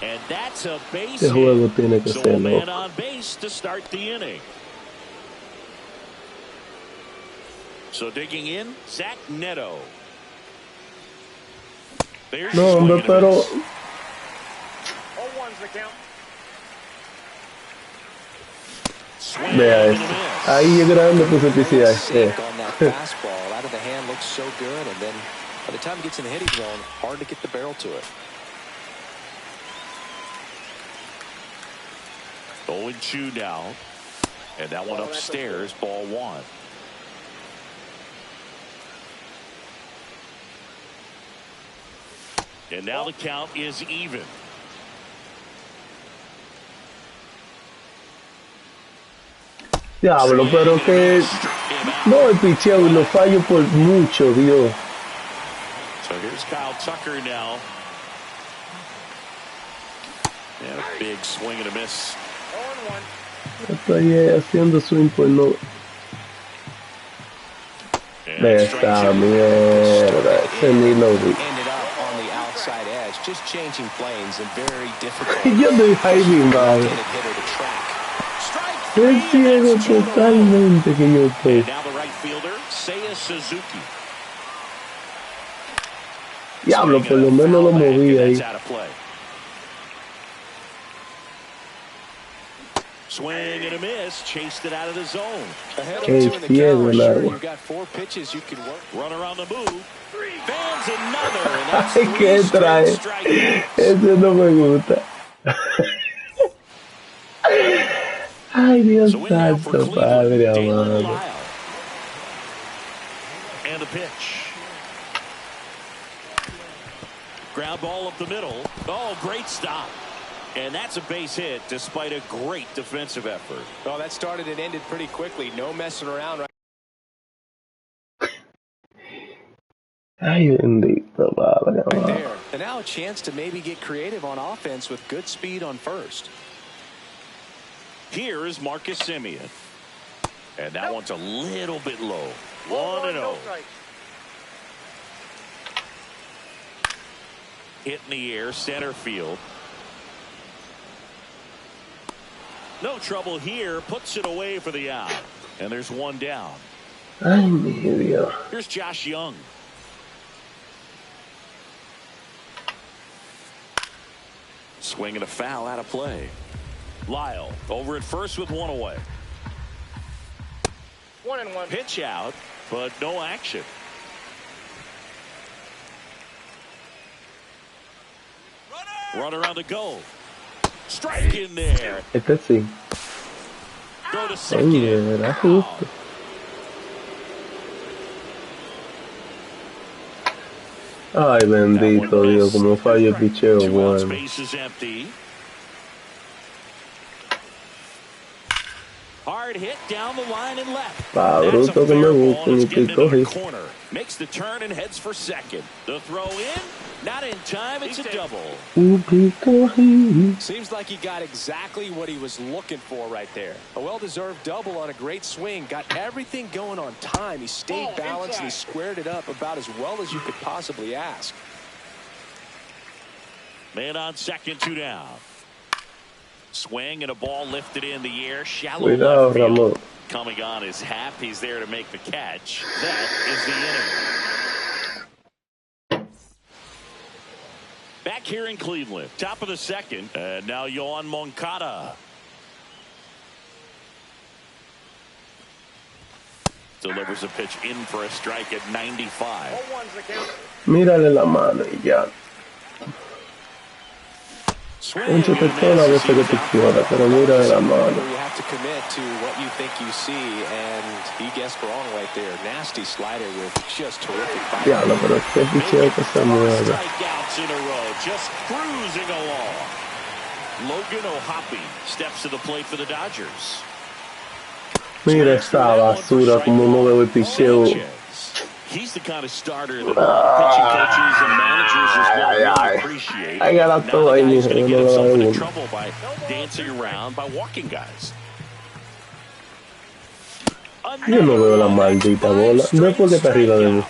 And that's a base Este juego hit. tiene que So ser a man loco. on base to start the inning. So digging in, Zach Neto. There's No, your hombre, swing and a pero 0-1's the count. swing vea and a esto. miss. Ahí es grande puse Really PCI. sink on that fastball. Out of the hand looks so good, and then by the time it gets in the hitting zone, hard to get the barrel to it. 0-2 now. And that one upstairs, ball 1. And now the count is even. Diablo, pero que no el picheo y lo fallo por mucho, Dios. So here's Kyle Tucker now. And a big swing and a miss. 0-1. Estoy haciendo swing por no. And De strike esta two. mierda, ese ni lo vi. Ended up on the outside edge, just changing planes and very difficult. Yo estoy hiding, madre. Left-handed hitter to track. Strike Qué three, and ciego that's two in a row. totalmente que yo estoy. And now the right fielder, Seiya Suzuki. Diablo, Swing por and lo a menos foul lo back, moví and ahí. that's out of play. Swing and a miss. Chased it out of the zone. Ahead of 2 in the count. Sure, you've got 4 pitches you can work. Run around the move. Fans another. And that's Ay, 3 ¿qué trae? straight strikeouts. Ese no me gusta. Ay, Dios santo, padre amado. And a pitch. Ground ball up the middle. Oh, great stop. And that's a base hit despite a great defensive effort. Oh, that started and ended pretty quickly. No messing around right Ay, bendito, padre amado. there. And now a chance to maybe get creative on offense with good speed on first. Here is Marcus Semien. And that one's a little bit low. 1-0. Hit in the air, center field. No trouble here. Puts it away for the out. And there's 1 down. Ay, mi Dios. Here's Josh Young. Swinging a foul out of play. Lyle over at first with 1 away. 1-1. Pitch out, but no action. Runner on the goal. Strike in there. Este sí. Throw to second. Oye, era justo. Ay, bendito Dios, como falla el picheo, 2 outs, bueno. base is empty. Hard hit down the line and left. Pa, That's a bruto que me fair gusta, ball. ni It's getting pico into the hit. corner. Makes the turn and heads for second. The throw in, not in time. It's a double. Un pico hit. Seems like he got exactly what he was looking for right there. A well-deserved double on a great swing. Got everything going on time. He stayed balanced and he squared it up about as well as you could possibly ask. Man on second, 2 down. Swing and a ball lifted in the air. Shallow Cuidado, left field. Ramon. Coming on is Happ. He's there to make the catch. That is the inning. Back here in Cleveland. Top of the second. And now Yoan Moncada. Delivers a pitch in for a strike at 95. 0-1's the count. Mírale la mano y ya. Échate toda la veces que tú quieras, pero mira de la mano. You have to commit to what you think you see, and he guessed wrong right there. Nasty slider with just terrific bite. Diablo, pero qué picheo que se mueve. Strikeouts in a row, just cruising along. Logan O'Hoppe steps to the plate for the Dodgers. Mira esta basura como no veo el picheo. He's the kind of starter that pitching coaches and managers as well really appreciate. I got a todo ahí, He's going to get himself into mijo. trouble by dancing around, by walking guys. Yo no veo la maldita bola. No es porque está arriba de mí.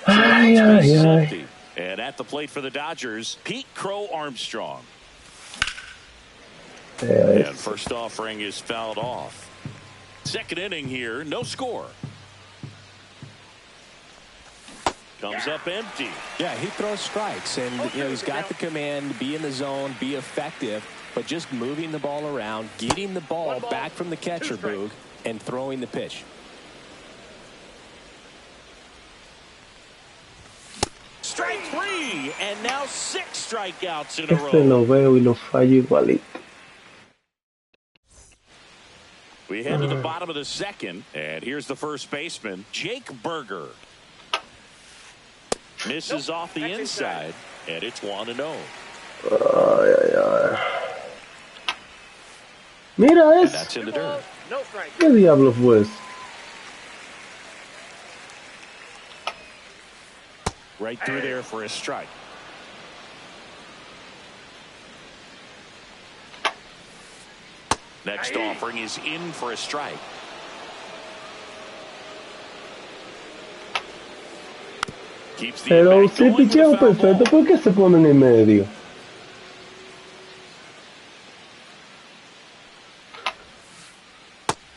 Ay, ay, ay. And at the plate for the Dodgers, Pete Crow Armstrong. And first offering is fouled off. Second inning here, no score. Comes up empty. Yeah, he throws strikes, and he's got the command, be in the zone, be effective, but just moving the ball around, getting the ball back from the catcher, Boog, and throwing the pitch. Strike 3, and now 6 strikeouts in a Este row. lo veo y lo fallo igualito. We head to the bottom of the second, and here's the first baseman, Jake Berger. Misses off the inside, and it's 1-0. Ay, ay, ay. Mira And eso. that's in the dirt. No strike. ¿Qué diablo fue eso? Right through there for a strike. Next offering is in for a strike. Keeps the Pero at-bat si going with a picheo foul perfecto, ball. ¿por qué se ponen en medio?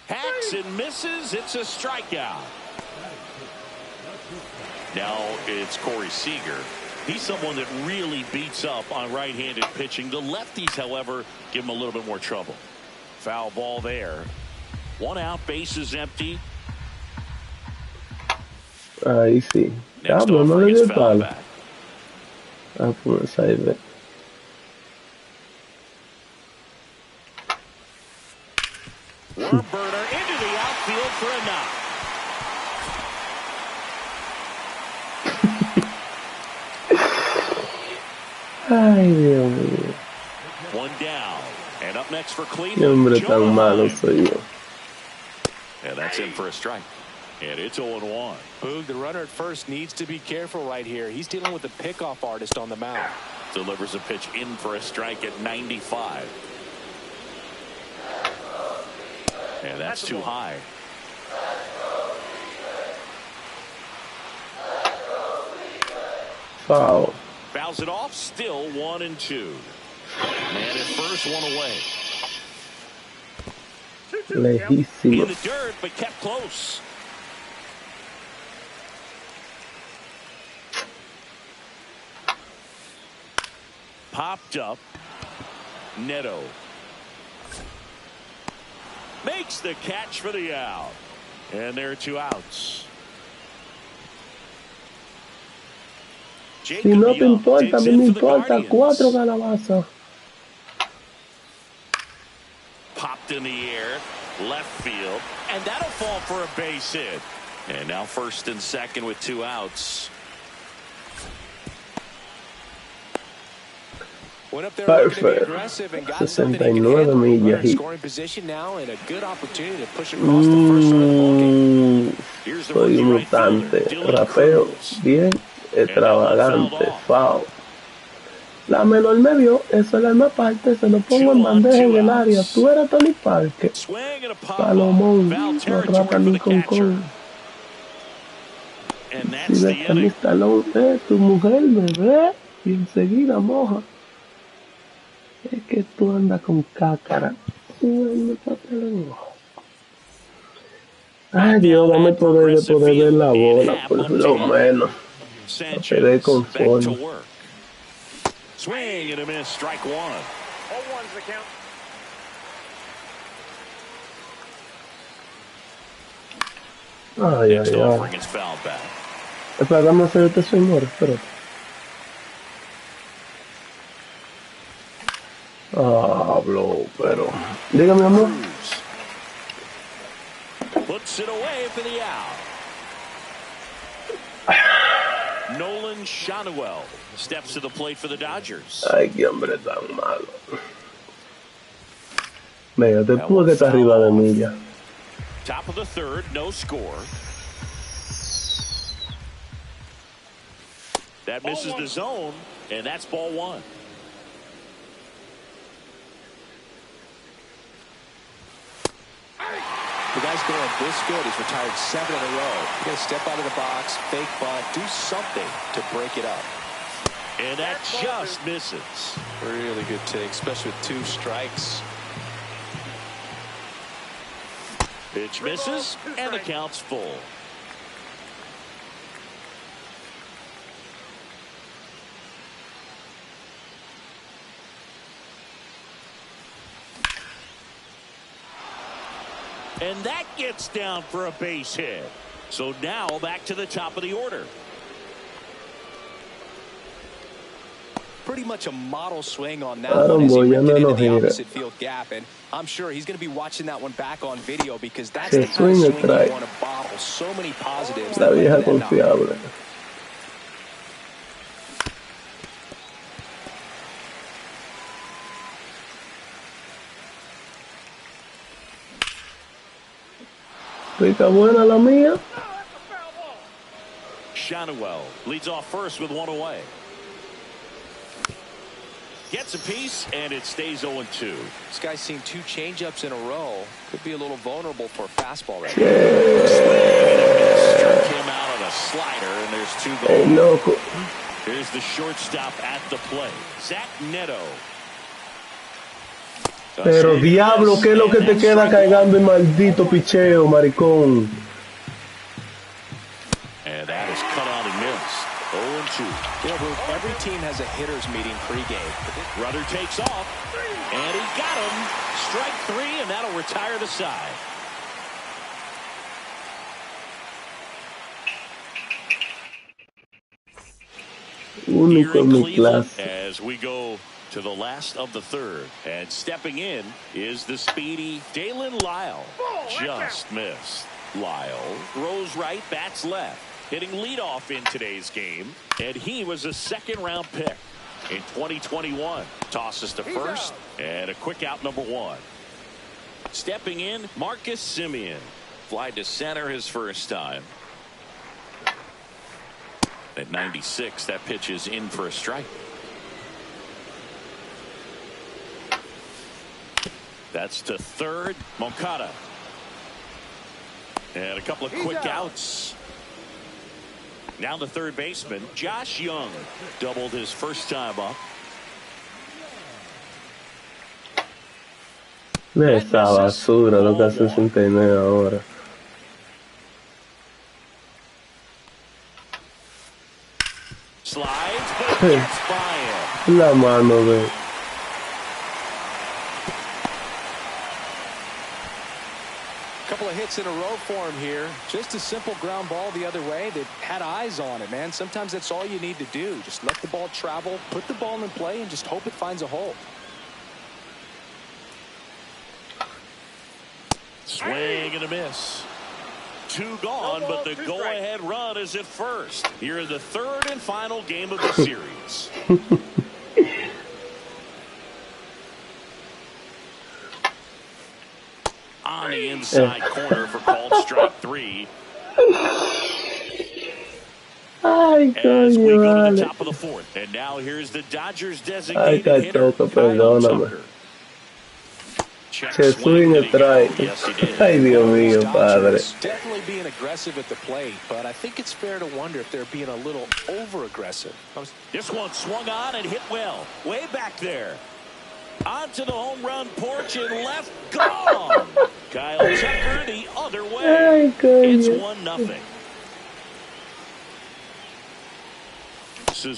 Hacks and misses. It's a strikeout. Now it's Corey Seager. He's someone that really beats up on right-handed pitching. The lefties, however, give him a little bit more trouble. Foul ball there. 1 out, bases empty. Ahí sí. Next Diablo, no offering le is dio el foul palo. back. Ah, pues ahí ve. Worm burner into the outfield for a knock. Ay, Dios mío. 1 down. And up next for Qué Cleveland, hombre Joe tan malo Heim. soy yo. And that's in for a strike. And it's 0-1. Boog, the runner at first needs to be careful right here. He's dealing with a pickoff artist on the mound. Delivers a pitch in for a strike at 95. And that's too high. Foul. Fouls it off. Still 1-2. Man at first, 1 away. Lejísimo. In the dirt, but kept close. Popped up. Neto makes the catch for the out. And there are 2 outs. Si no te importa, a mí me importa. 4 calabazas. Popped in the air, left field, and that'll fall for a base hit. And now first and second with 2 outs. Went up there looking to be aggressive and got something he can handle. Runner in scoring position now and a good opportunity to push across the first run of the ballgame. Here's the Soy rookie un right fielder, mutante. Dylan Rapeo Cruz. bien. Extravagante. Foul. La menor me vio, eso es la misma parte, se lo pongo en bandeja en el área. Tú eras Tony Parker. Swing and a pop. Palomón, Foul no territory rata for ni the con catcher. con. And Si that's the ves a mi inning. talón, tu mujer me ve y enseguida moja. Es que tú andas con cácara. Ay Dios, dame poder de poder ver la bola, por lo menos. Quedé Sanchez back to conforme. work. Swing and a miss, strike 1. 0-1's the count. Ay, Next ay, ay. offering is fouled back. Espera, dame hacer este señor, espérate. Hablo, pero... Dígame, amor. Cruz puts it away for the out. Nolan Shanuel steps to the plate for the Dodgers. Ay, qué hombre tan malo. Venga, te tuve que estar arriba de mí ya. Top of the third, no score. That misses the zone, and that's ball 1. The guy's going this good. He's retired 7 in a row. You got to step out of the box, fake bunt, do something to break it up. And that just misses. Really good take, especially with 2 strikes. Pitch misses, and the count's full. And that gets down for a base hit. So now back to the top of the order. Pretty much a model swing on that one as he ripped it into the opposite field gap. And I'm sure he's going to be watching that one back on video because that's the kind of swing you want to bottle. So many positives. La vieja confiable. Rica buena la mía. Shanuel leads off first with 1 away. Gets a piece, and it stays 0-2. This guy's seen 2 changeups in a row. Could be a little vulnerable for a fastball right now. Swing and a miss. Struck him out on a slider, and there's 2 gone. Hey, loco. Here's the shortstop at the plate. Zach Neto. Pero diablo, ¿qué es lo que te queda cargando el maldito picheo, maricón? And that is cut out and missed. 2. Every team has a hitter's meeting pregame. Runner takes off, and he got him. Strike 3, and that'll retire the side. Único en mi clase. As we go to the last of the third, and stepping in is the speedy Dalen Lyle. Just missed. Lyle throws right, bats left, hitting leadoff in today's game, and he was a second-round pick in 2021. Tosses to first, and a quick out, number 1. Stepping in, Marcus Semien. Fly to center his first time. At 96, that pitch is in for a strike. That's to third, Moncada. And a couple of quick outs. Now the third baseman, Josh Young, doubled his first time up. Esa basura, lo que hace 69 ahora. Slides, but gets by him. La mano de... Couple of hits in a row for him here. Just a simple ground ball the other way that had eyes on it, man. Sometimes that's all you need to do. Just let the ball travel, put the ball in play, and just hope it finds a hole. Swing and a miss. 2 gone, but the go-ahead run is at first. Here in the third and final game of the series. On the inside corner for called strike 3. As we go to the top of the fourth. And now here's the Dodgers designated hitter, Kyle Tucker. Se swing and try. Ay, Dios mío, padre. Definitely being aggressive at the plate, but I think it's fair to wonder if they're being a little over-aggressive. This one swung on and hit well. Way back there. Onto the home run porch and left. Gone. Kyle Tucker the other way. It's 1-0.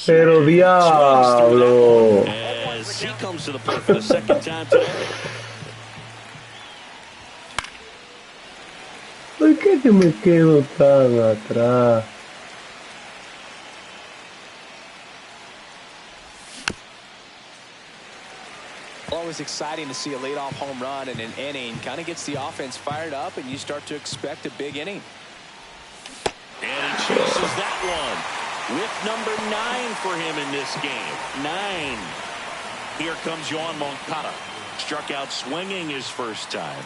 Pero diablo. As he comes to the plate for the second time today. ¿Por qué que me quedo tan atrás? Always exciting to see a leadoff home run in an inning. Kind of gets the offense fired up, and you start to expect a big inning. And he chases that one with number 9 for him in this game. 9. Here comes Yoan Moncada. Struck out swinging his first time.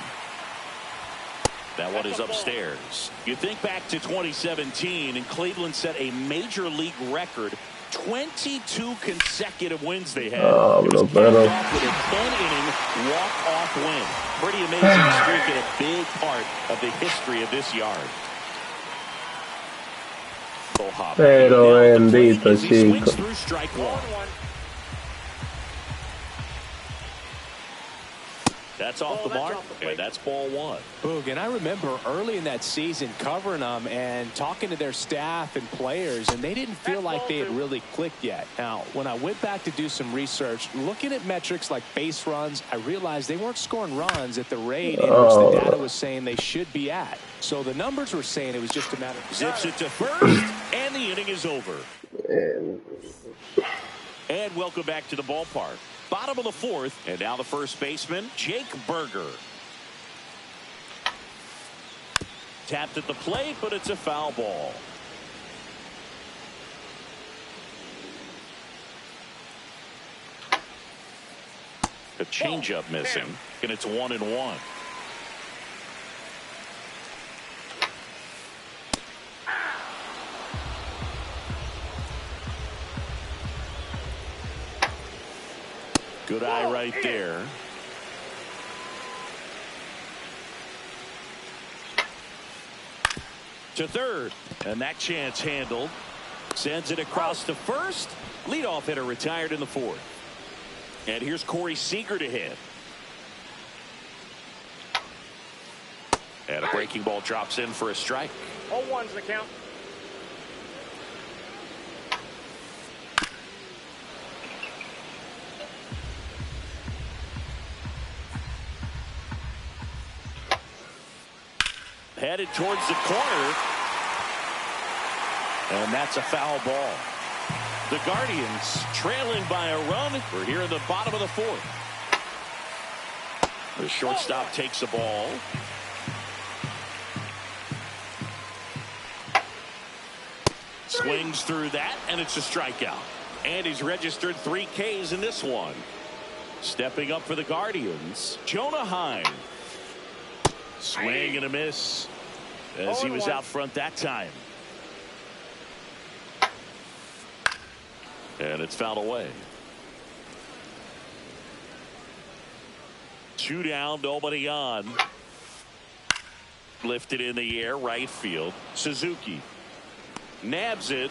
That one is upstairs. You think back to 2017, and Cleveland set a major league record. 22 consecutive wins they had. It was capped off with a 10-inning walk-off win. Pretty amazing streak and a big part of the history of this yard. Pero bendito, chico. Through strike 1. That's off the mark, and that's ball 1. Boog, and I remember early in that season covering them and talking to their staff and players, and they didn't feel like they had really clicked yet. Now, when I went back to do some research, looking at metrics like base runs, I realized they weren't scoring runs at the rate in which the data was saying they should be at. So the numbers were saying it was just a matter of... Zips it to first, and the inning is over. And welcome back to the ballpark. Bottom of the fourth, and now the first baseman, Jake Berger. Tapped at the plate, but it's a foul ball. A changeup missing, and it's 1-1. Good eye right there. To third, and that chance handled. Sends it across to first. Leadoff hitter retired in the fourth. And here's Corey Seager to hit. And a breaking ball drops in for a strike. 0-1's the count. headed towards the corner. And that's a foul ball. The Guardians trailing by a run. We're here in the bottom of the fourth. The shortstop takes the ball. Swings through that, and it's a strikeout. And he's registered 3 Ks in this one. Stepping up for the Guardians, Jonah Heim. Swing and a miss as he was out front that time. And it's fouled away. 2 down, nobody on. Lifted in the air, right field. Suzuki nabs it,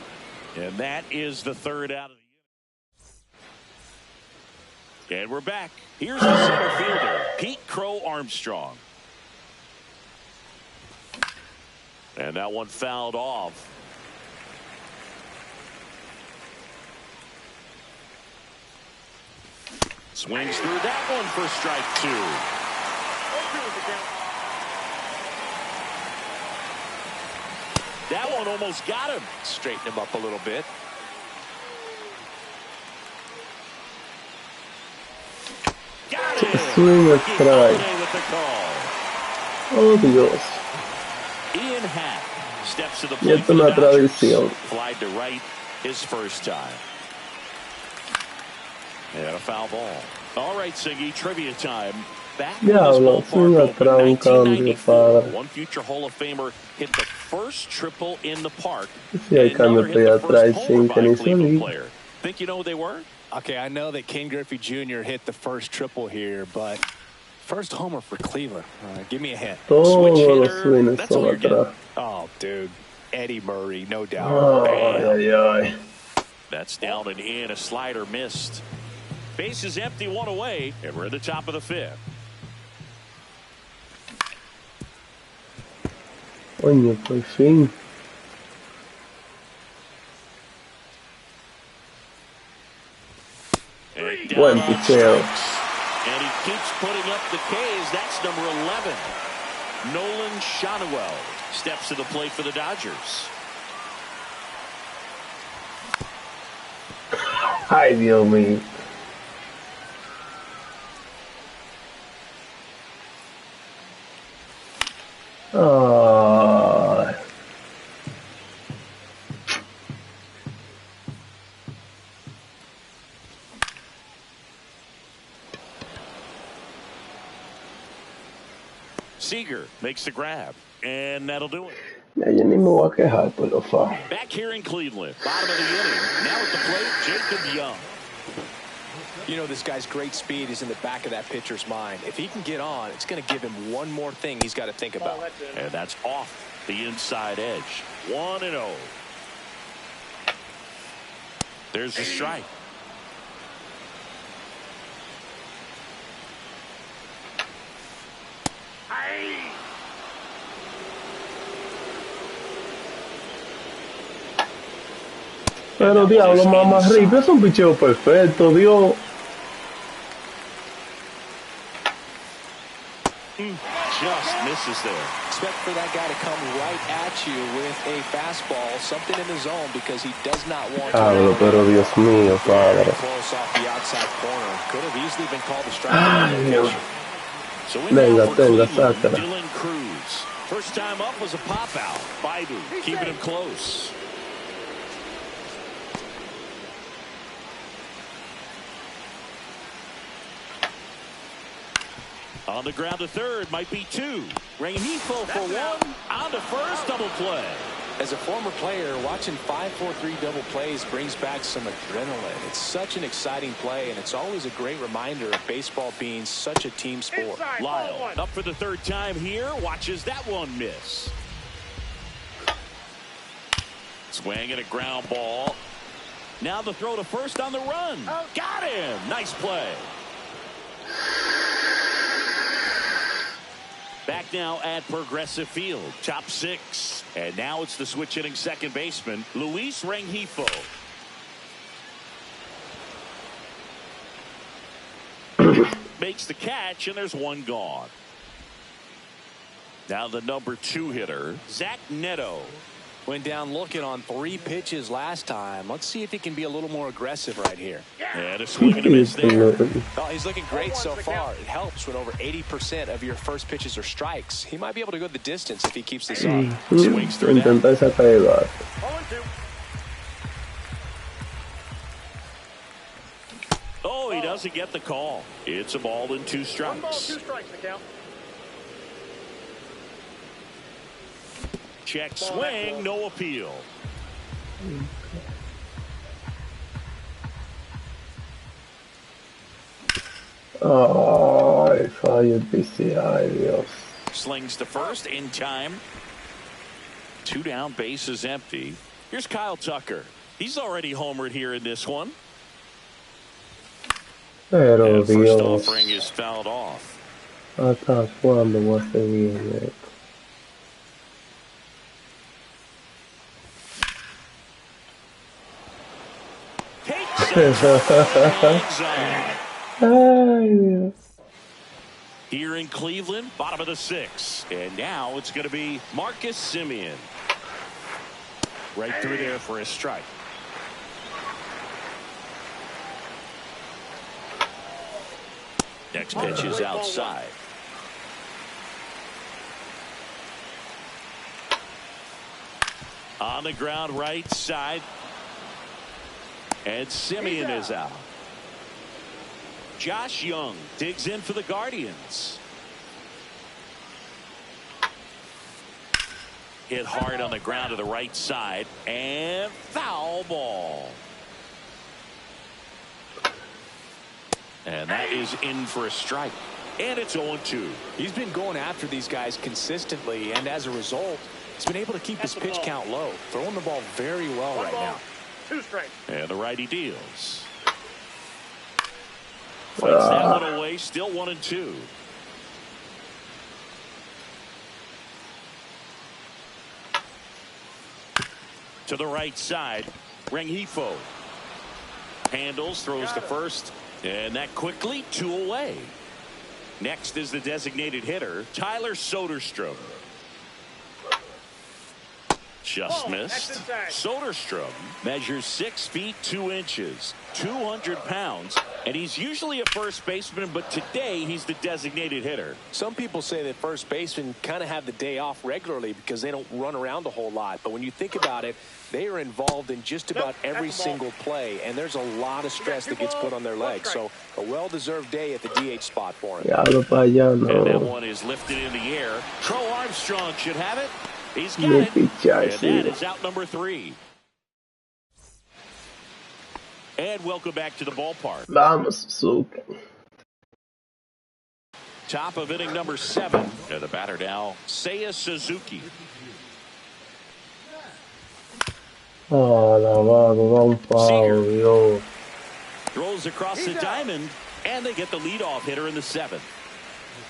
and that is the 3rd out of the inning. And we're back. Here's the center fielder, Pete Crow Armstrong. And that one fouled off. Swings through that one for strike 2. That one almost got him. Straighten him up a little bit. Got him. Swing a strike. With the call. Oh, Dios. Ian Happ steps to the Y plate esto for es the una Dodgers. tradición. Flied to right his first time. And a foul ball. All right, Siggy, trivia time. Back when this Diablo, swing ballpark atrás opened, un cambio, 1994, padre. one future Hall of Famer hit the first triple in the park. Si hay And cambio another por hit allá the first atrás homer sin by que a ni se Cleveland diga. player. Think you know who they were? Okay, I know that Ken Griffey Jr. hit the first triple here, but first homer for Cleveland. Give me a hint. Switch Todos los hitter. swings That's all son you're getting. atrás. Oh, dude. Eddie Murray, no doubt. Ay, ay, ay. That's down and in. A slider missed. Bases empty, 1 away, and we're at the top of the 5th. Coño, por fin. Buen picheo. And he keeps putting up the Ks. That's number 11. Nolan Shotwell steps to the plate for the Dodgers. Ay, Dios mío. Ay. Seager makes the grab, and that'll do it. Ya, yo ni me voy a quejar por lo fa. Back here in Cleveland, bottom of the inning. Now at the plate, Jacob Young. You know, this guy's great speed is in the back of that pitcher's mind. If he can get on, it's going to give him one more thing he's got to think about. And that's off the inside edge. 1-0. There's the strike. Pero diablo, mamá Ripe, es un picheo perfecto, Dios. Just misses there. Expect for that guy to come right at you with a fastball, something in the zone, because he does not want Diablo, pero Dios mío, padre. close off the outside corner. Could have easily been called a strike. Ay, Dios. So in Venga, now for tenga, Cleveland, sácala. Dylan Cruz. First time up was a pop out. Baidu keeping him close. On the ground to third, might be 2. Rengifo for 1. On to first, double play. As a former player, watching 5-4-3 double plays brings back some adrenaline. It's such an exciting play, and it's always a great reminder of baseball being such a team sport. Lyle up for the 3rd time here. Watches that one miss. Swing and a ground ball. Now the throw to first on the run. Got him. Nice play. Back now at Progressive Field. Top 6. And now it's the switch hitting second baseman, Luis Rengifo. Makes the catch, and there's one gone. Now the number 2 hitter, Zach Neto. Went down looking on 3 pitches last time. Let's see if he can be a little more aggressive right here. And a swing and a miss there. Oh, he's looking great so far. It helps when over 80% of your first pitches are strikes. He might be able to go the distance if he keeps this up. Swings through that. Oh, he doesn't get the call. It's a ball and 2 strikes. 1 ball, 2 strikes to count. Check swing, no appeal. Ay, fallo el PC, ay Dios. Slings to first in time. 2 down, base is empty. Here's Kyle Tucker. He's already homered here in this one. Pero And first Dios, offering is fouled off. ¿hasta cuándo va a seguir esto? Ay Dios. Here in Cleveland, bottom of the 6th. And now it's going to be Marcus Semien. Right through there for a strike. Next pitch is outside. On the ground, right side. And Semien is out. Josh Young digs in for the Guardians. Hit hard on the ground to the right side. And foul ball. And that is in for a strike. And it's 0-2. He's been going after these guys consistently, and as a result, he's been able to keep his pitch count low. Throwing the ball very well right now. 2 strikes. And the righty deals. Fights that one away, still 1-2. To the right side, Rengifo handles, throws to first, and that quickly 2 away. Next is the designated hitter, Tyler Soderstrom. Just missed. Soderstrom measures 6 feet 2 inches, 200 pounds, and he's usually a first baseman, but today he's the designated hitter. Some people say that first basemen kind of have the day off regularly because they don't run around a whole lot. But when you think about it, they are involved in just about every single play, and there's a lot of stress that gets put on their legs. So a well-deserved day at the DH spot for him. And that one is lifted in the air. Crow Armstrong should have it. He's got it. And that is out number 3. And welcome back to the ballpark. Vamos, Suzuki. Top of inning number 7. And the batter now, Seiya Suzuki. Oh, lavado, da un foul, Dios. Throws across the diamond, and they get the leadoff hitter in the 7th.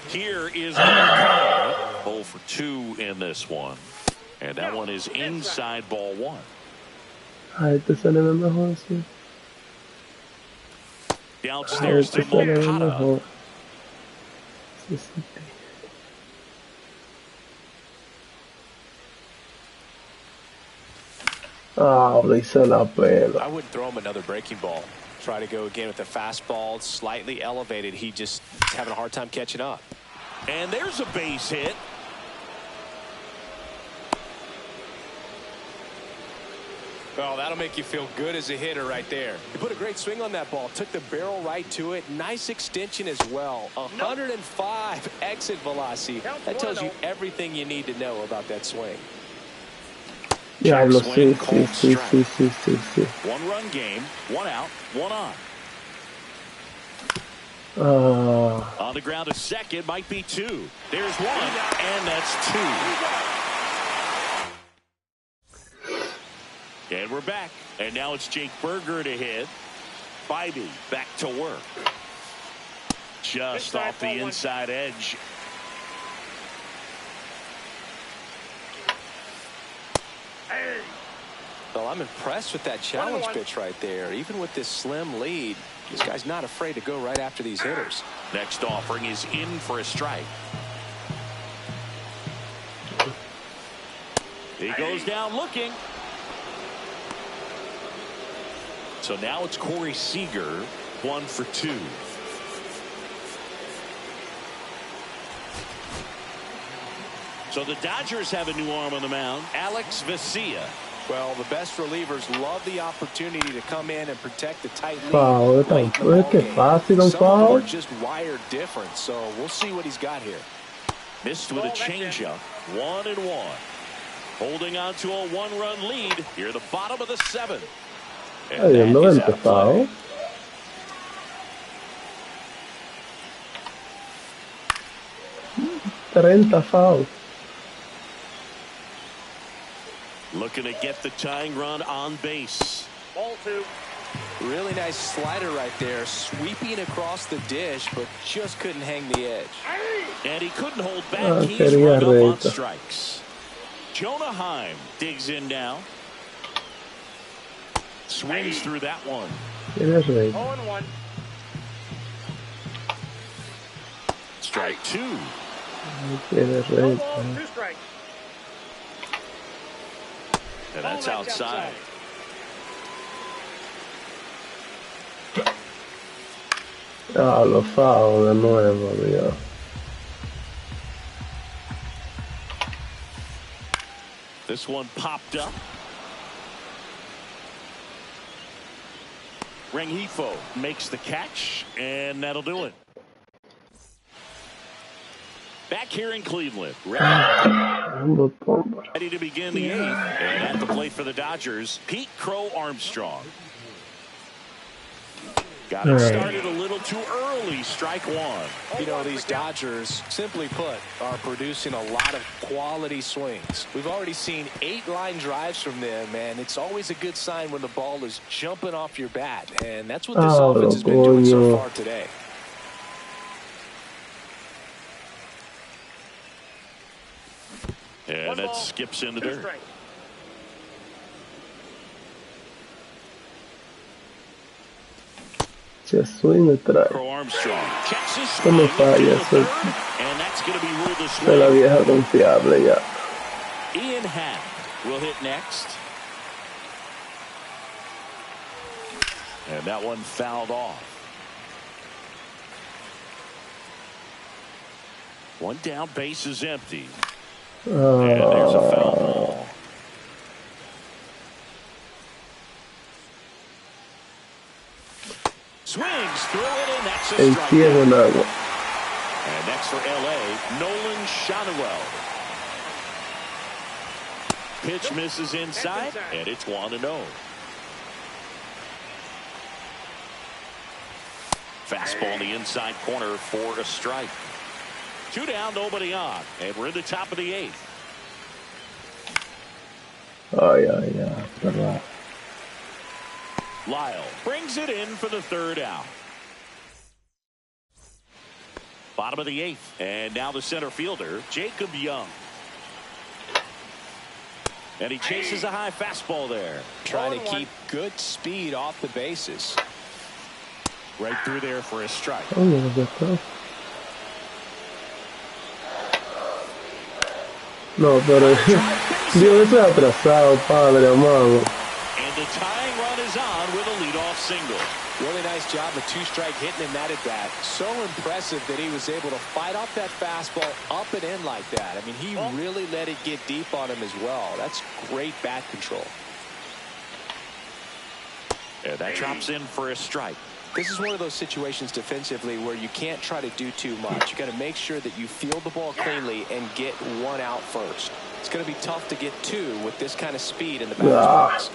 Here is Moncada, 0 for 2 in this one. And that one is inside ball 1. Ay, este se le ve mejor, sí. Downstairs to Moncada. Sí, sí. Oh, le hice la pela. I wouldn't throw him another breaking ball. Try to go again with the fastball, slightly elevated. He just having a hard time catching up. And there's a base hit. Well, that'll make you feel good as a hitter right there. He put a great swing on that ball. Took the barrel right to it. Nice extension as well. 105 exit velocity. That tells you everything you need to know about that swing. Diablo, sí. 1-run game, 1 out, 1 on. On the ground to second, might be 2. There's 1, and that's 2. And we're back. And now it's Jake Berger to hit. Bybee back to work. Just off the inside edge. Well, I'm impressed with that challenge pitch right there. Even with this slim lead, this guy's not afraid to go right after these hitters. Next offering is in for a strike. He goes down looking. So now it's Corey Seager, 1 for 2. So the Dodgers have a new arm on the mound, Mlbtheshow. Well, the best relievers love the opportunity to come in and protect the tight lead. Foul, late in the ball game. fácil un Some of them foul. are just wired different, so we'll see what he's got here. Missed with a changeup, 1-1. Holding on to a 1-run lead here at the bottom of the 7th. And that is out of play. 30 fouls. Looking to get the tying run on base. Ball 2. Really nice slider right there, sweeping across the dish, but just couldn't hang the edge. And he couldn't hold back. He's run up on strikes. Jonah Heim digs in now. Swings through that one. 0-1. Strike 2. No balls, 2 strikes. And that's outside. Ah, los fouls de nuevo, Dios. This one popped up. Rengifo makes the catch, and that'll do it. Back here in Cleveland. Ready to begin the 8th. And at the plate for the Dodgers, Pete Crow Armstrong. Got it started a little too early. Strike 1. You know, these Dodgers, simply put, are producing a lot of quality swings. We've already seen 8 line drives from them, and it's always a good sign when the ball is jumping off your bat. And that's what this offense has been doing so far today. And that skips into dirt. Swing atrás. Crow Armstrong checks his No me falla, and that's going to be ruled a swing. De la vieja confiable ya. Ian Happ will hit next. And that one fouled off. One down, base is empty. And there's a foul ball. Swings through it, and that's a strikeout. And next for L.A., Nolan Shotwell. Pitch misses inside, and it's 1-0. Fastball in the inside corner for a strike. 2 down, nobody on, and we're in the top of the 8th. Oh, yeah. Verdad. Lyle brings it in for the 3rd out. Bottom of the 8th, and now the center fielder, Jacob Young. And he chases a high fastball there. Trying to keep good speed off the bases. Right through there for a strike. Oh, yeah, no, pero Dios, estoy atrasado, padre amado. And the tying run is on with a leadoff single. Really nice job of 2-strike hitting in that at bat. So impressive that he was able to fight off that fastball up and in like that. I mean, he really let it get deep on him as well. That's great bat control. And that drops in for a strike. This is one of those situations defensively where you can't try to do too much. You got to make sure that you field the ball cleanly and get 1 out first. It's going to be tough to get 2 with this kind of speed in the batter's box.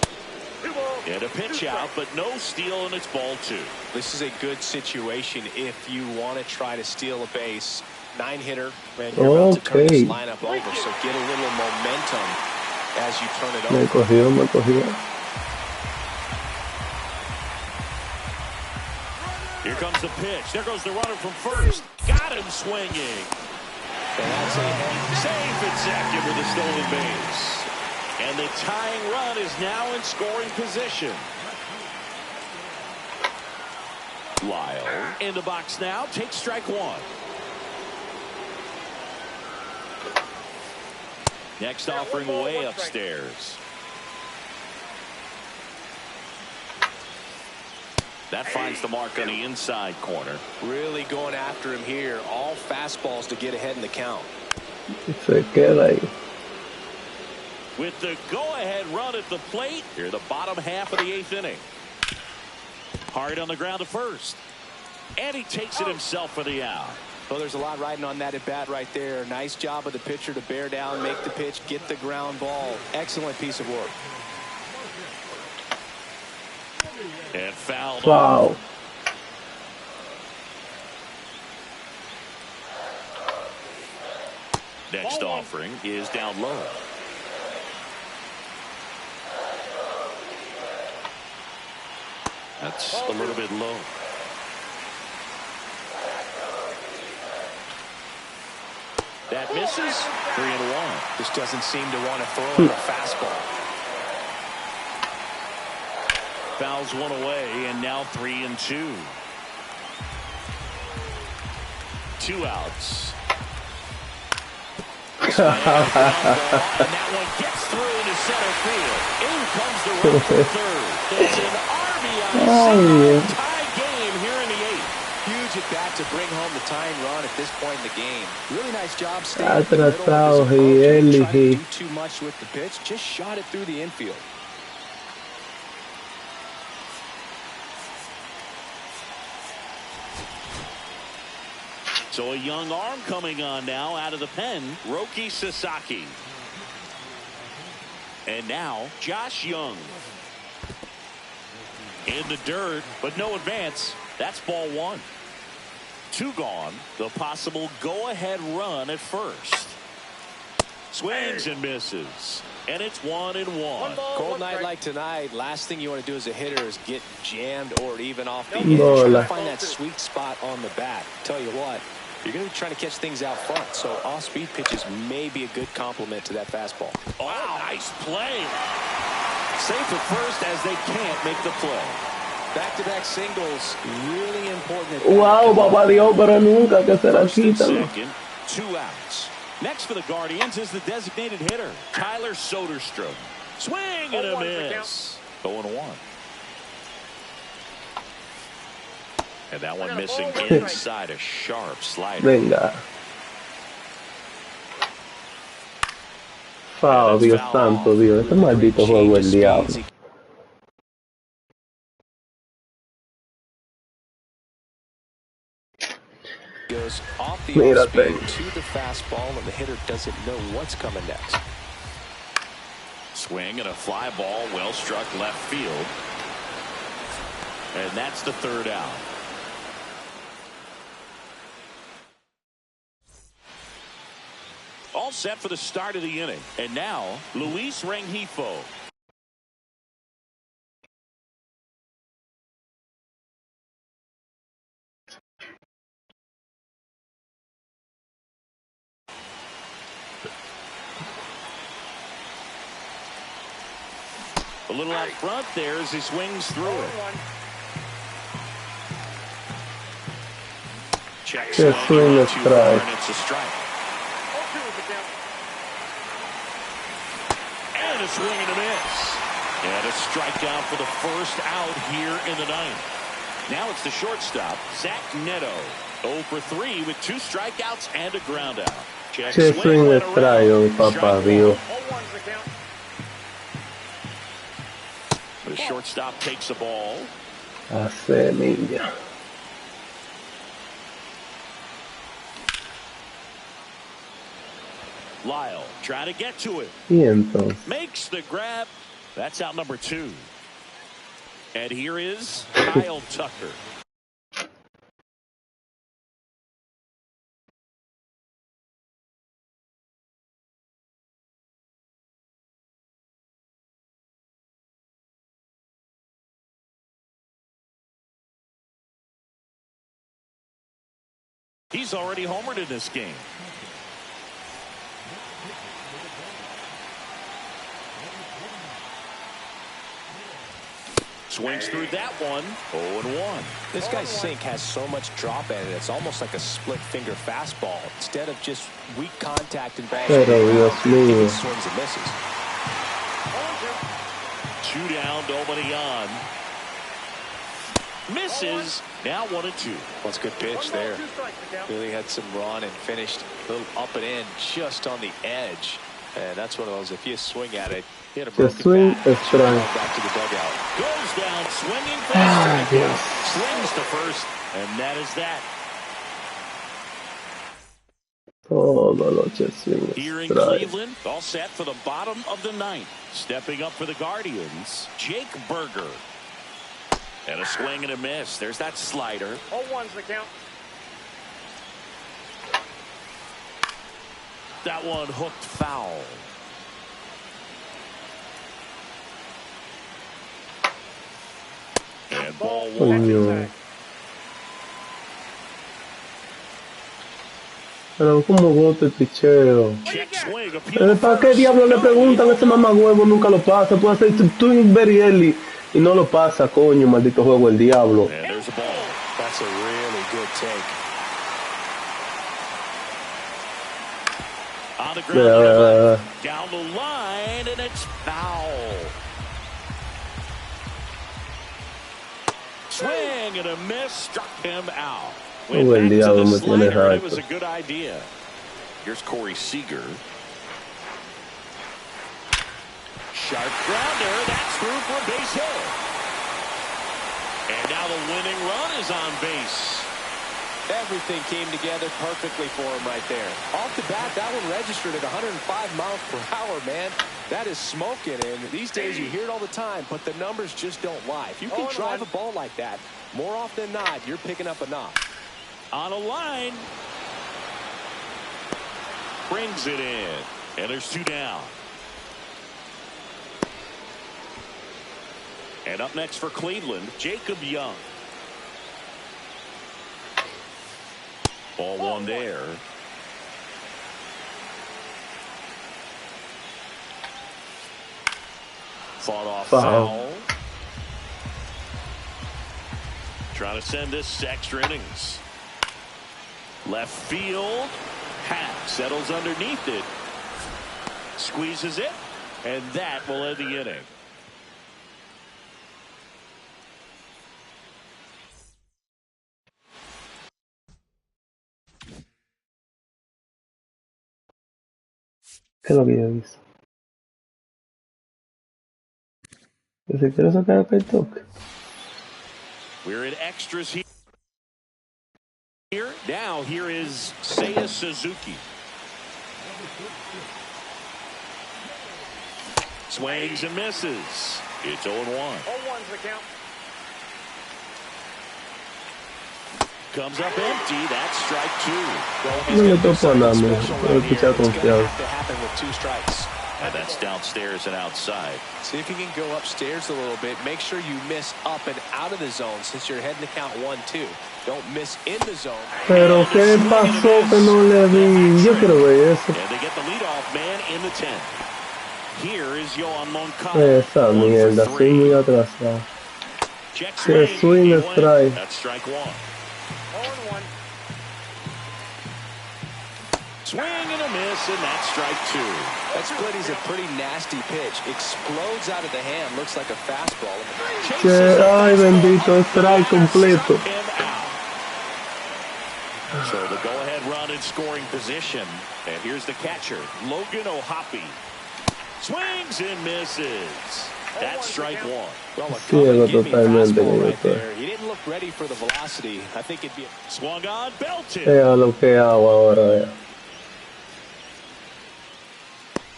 And a pitch out, but no steal, and it's ball 2. This is a good situation if you want to try to steal a base. 9-hitter, and you're about to turn this lineup over, so get a little momentum as you turn it over. Me cogió. Here comes the pitch. There goes the runner from first. Got him swinging. And that's safe at second with a stolen base. And the tying run is now in scoring position. Lyle in the box now. Takes strike 1. Next offering way upstairs. That finds the mark on the inside corner. Really going after him here. All fastballs to get ahead in the count. Se queda ahí. With the go-ahead run at the plate, here the bottom half of the 8th inning. Hard on the ground to first. And he takes it himself for the out. Well, there's a lot riding on that at bat right there. Nice job of the pitcher to bear down, make the pitch, get the ground ball. Excellent piece of work. And fouled. Wow. Next offering is down low. That's a little bit low. That misses. 3-1. Just doesn't seem to want to throw in a fastball. Fouls one away, and now 3-2. 2 outs. And that one gets through into center field. In comes the run for third. It's an RBI tie game here in the 8th. Huge at bat to bring home the tying run at this point in the game. Really nice job staying Ha in the middle tratado of his approach. Didn't try to Rieli. do too much with the pitch. Just shot it through the infield. So a young arm coming on now out of the pen, Roki Sasaki. And now Josh Young. In the dirt, but no advance. That's ball 1. 2 gone. The possible go-ahead run at first. Swings and misses. And it's 1-1. Cold night like tonight, last thing you want to do as a hitter is get jammed or even off the edge. Bola. Try to find that sweet spot on the bat. Tell you what, you're going to be trying to catch things out front, so off-speed pitches may be a good complement to that fastball. Wow, nice play. Safe at first as they can't make the play. Back-to-back singles, really important. Wow, papá Dios, pero nunca que se la First and quitan. second, 2 outs. Next for the Guardians is the designated hitter, Tyler Soderstrom. Swing and a miss. 0-1. And that one missing inside a sharp slider. Venga. Foul, Dios santo, Dios. Este maldito juego del diablo. Goes off the Mírate. off-speed to the fastball, and the hitter doesn't know what's coming next. Swing and a fly ball, well struck left field. And that's the 3rd out. All set for the start of the inning. And now, Luis Rengifo. A little out front there as he swings through it. Check swing, swing not is too strike. far, and it's a strike. And a swing and a miss. And a strikeout for the first out here in the 9th. Now it's the shortstop, Zach Neto. 0 for 3 with 2 strikeouts and a ground out. Check Che swing went le traigo, around. papá Strike Dios. The shortstop takes the ball. Hace niña. Lyle trying to get to it. Y entonces. Makes the grab. That's out number 2. And here is Kyle Tucker. He's already homered in this game. Swings through that one. 0-1. This guy's sink has so much drop in it. It's almost like a split finger fastball. Instead of just weak contact and balls, he swings and misses. 2 down, nobody on. Misses. Now 1-2. Well, it's a good pitch there. Really had some run and finished a little up and in just on the edge. And that's one of those, if you swing at it, hit a broken bat, back to the dugout. Goes down swinging for the strike. Slings to first, and that is that. Here in Cleveland, all set for the bottom of the ninth. Stepping up for the Guardians, Jake Berger. And a swing and a miss. There's that slider. 0-1's the count. That one hooked foul. And ball one. Pero como bote picheo. Check swing. ¿Para qué diablo le preguntan a ese mamagüevo? Nunca lo pasa. Puede hacer swing very early y no lo pasa, coño, maldito juego el diablo. And there's a ball. That's a really good take. On the ground, down the line, and it's foul. Swing and a miss, struck him out. Went back to the slider, it was a good idea. Here's Corey Seager. Sharp grounder, that's through for a base hit. And now the winning run is on base. Everything came together perfectly for him right there. Off the bat, that one registered at 105 miles per hour, man. That is smoking, and these days you hear it all the time, but the numbers just don't lie. If you can drive a ball like that, more often than not, you're picking up a knock. On a line. Brings it in. And there's 2 down. And up next for Cleveland, Jacob Young. Ball one there. Fought off foul. Trying to send this extra innings. Left field. Hack settles underneath it. Squeezes it. And that will end the inning. ¿Qué es lo que yo hice? ¿Que se quiere sacar acá el toque? We're in extras here. Now here is Seiya Suzuki. Swings and misses. It's 0-1. 0-1's the count. Comes up empty. That's strike 2. No le toco a nada, no escuchar confiado. Happen with 2 strikes. And that's downstairs and outside. See if you can go upstairs a little bit. Make sure you miss up and out of the zone since you're heading to count 1-2. Don't miss in the zone. Pero qué pasó que no le vi. Yo quiero ver eso. And they get the leadoff man in the 10th. Here is Yoan Moncada. Esa mierda, estoy muy atrasado. Que swing strike. That's strike 1. 0-1. Swing and a miss, and that's strike 2. That split is a pretty nasty pitch. Explodes out of the hand. Looks like a fastball. Ay, bendito, strike completo. So the go-ahead run in scoring position. And here's the catcher, Logan O'Hoppe. Swings and misses. That's strike 1. Well, a fastball right there. He didn't look ready for the velocity. I think it'd be a swung on, belted. Lo que hago ahora.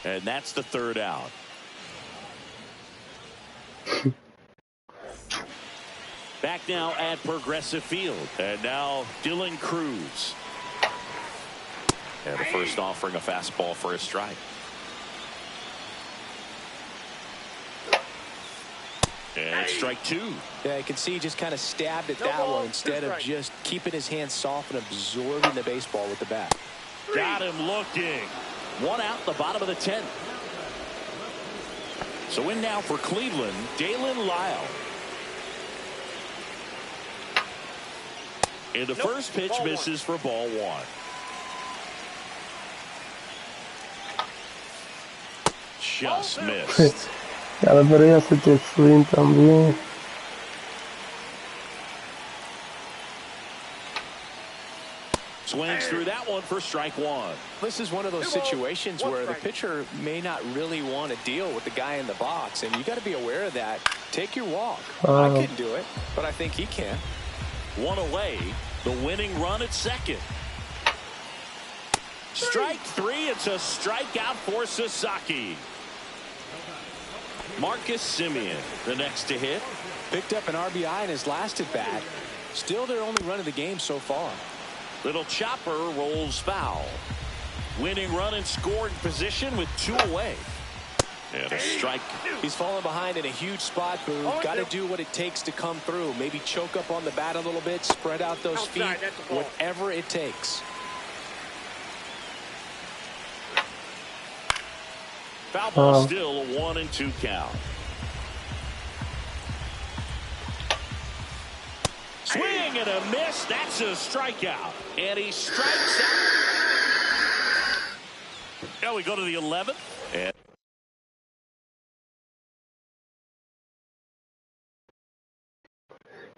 And that's the 3rd out. Back now at Progressive Field. And now Dylan Cruz. And the first offering a fastball for a strike. And strike 2. Yeah, you can see he just kind of stabbed at that one instead of just keeping his hands soft and absorbing the baseball with the bat. Got him looking. 1 out, the bottom of the 10th. So in now for Cleveland, Dalen Lyle. And the first pitch misses for ball one. Just missed. Ya debería hacerte el swing también. Swings through that one for strike one. This is one of those situations where the pitcher may not really want to deal with the guy in the box, and you got to be aware of that. Take your walk. I couldn't do it, but I think he can. One away, the winning run at second. Strike three. It's a strikeout for Sasaki. Marcus Semien, the next to hit. Picked up an RBI in his last at bat. Still their only run of the game so far. Little chopper rolls foul. Winning run in scoring position with two away. And a strike. He's falling behind in a huge spot, Boo. Got to do what it takes to come through. Maybe choke up on the bat a little bit, spread out those feet, whatever it takes. Foul ball, still a 1-2 count. Swing and a miss. That's a strikeout. And he strikes out. Now we go to the 11th. And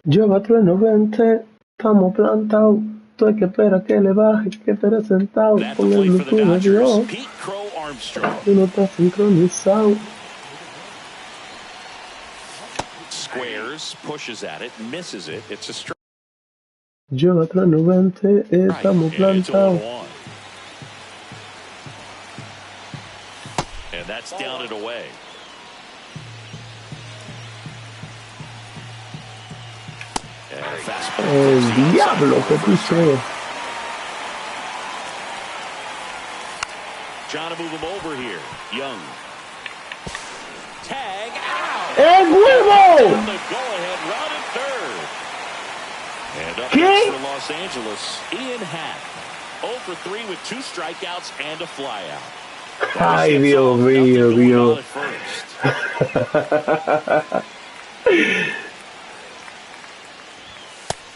Llévatelo en 90, estamos plantados. Tú hay que esperar que le baje, que esté sentado con el Bluetooth de Dios. Tú no estás sincronizado. Squares, pushes at it, misses it. It's a strike. Llévatelo en 90, estamos plantados. And that's down and away. El diablo que piché. Trying to move him over here. Young. Tag out. ¡El huevo! The go-ahead run at third. And up next for Los Angeles, Ian Happ. 0 for 3 with 2 strikeouts and a flyout. Ay, Dios mío, Dios.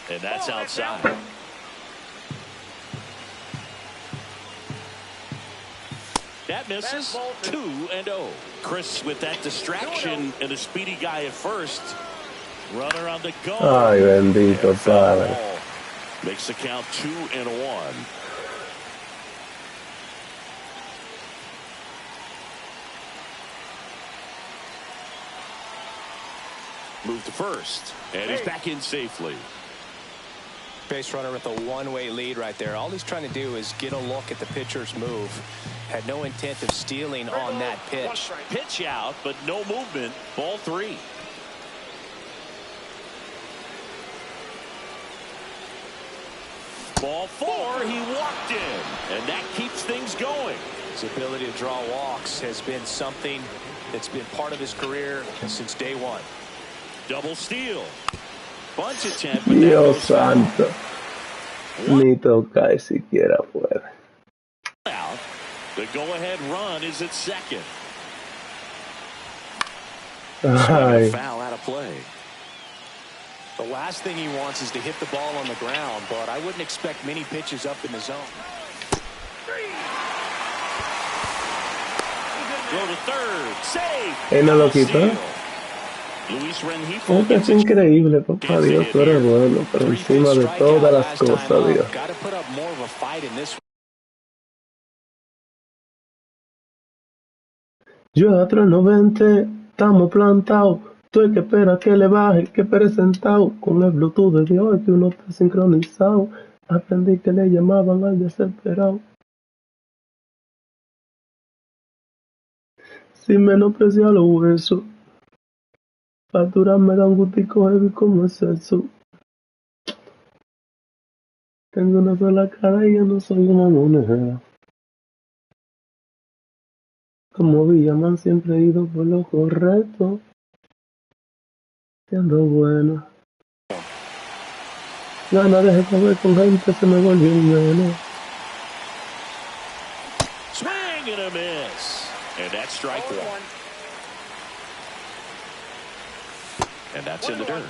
And that's outside. That misses. 2-0. Chris with that distraction and a speedy guy at first. Runner on the go. Ay, bendito Padre. Makes the count 2-1. Move to first, and he's back in safely. Base runner with a one-way lead right there. All he's trying to do is get a look at the pitcher's move. Had no intent of stealing on that pitch. Pitch out, but no movement. Ball 3. Ball 4, he walked in, and that keeps things going. His ability to draw walks has been something that's been part of his career since day one. Double steal. Bunch attempt. Dios santo. Ni toca siquiera puede. Out. The go-ahead run is at second. Ay. Foul out of play. The last thing he wants is to hit the ball on the ground, but I wouldn't expect many pitches up in the zone. Go to third. Save. Él no lo quitó. Es increíble, papá Dios, tú eres bueno, pero encima de todas las cosas, Dios. Yo a 390, estamos plantados. Tú hay que esperar que le baje, que espere sentado. Con el Bluetooth de Dios, que uno está sincronizado. Aprendí que le llamaban al desesperado. Sin menospreciar los huesos. Facturar me da un gustico heavy como es eso. Tengo una sola cara y yo no soy una moneda. Como Villaman siempre he ido por lo correcto. Siendo bueno. Ganas de comer con gente se me volvió un menos. Swing and a miss. And that's strike 1. And that's in the dirt.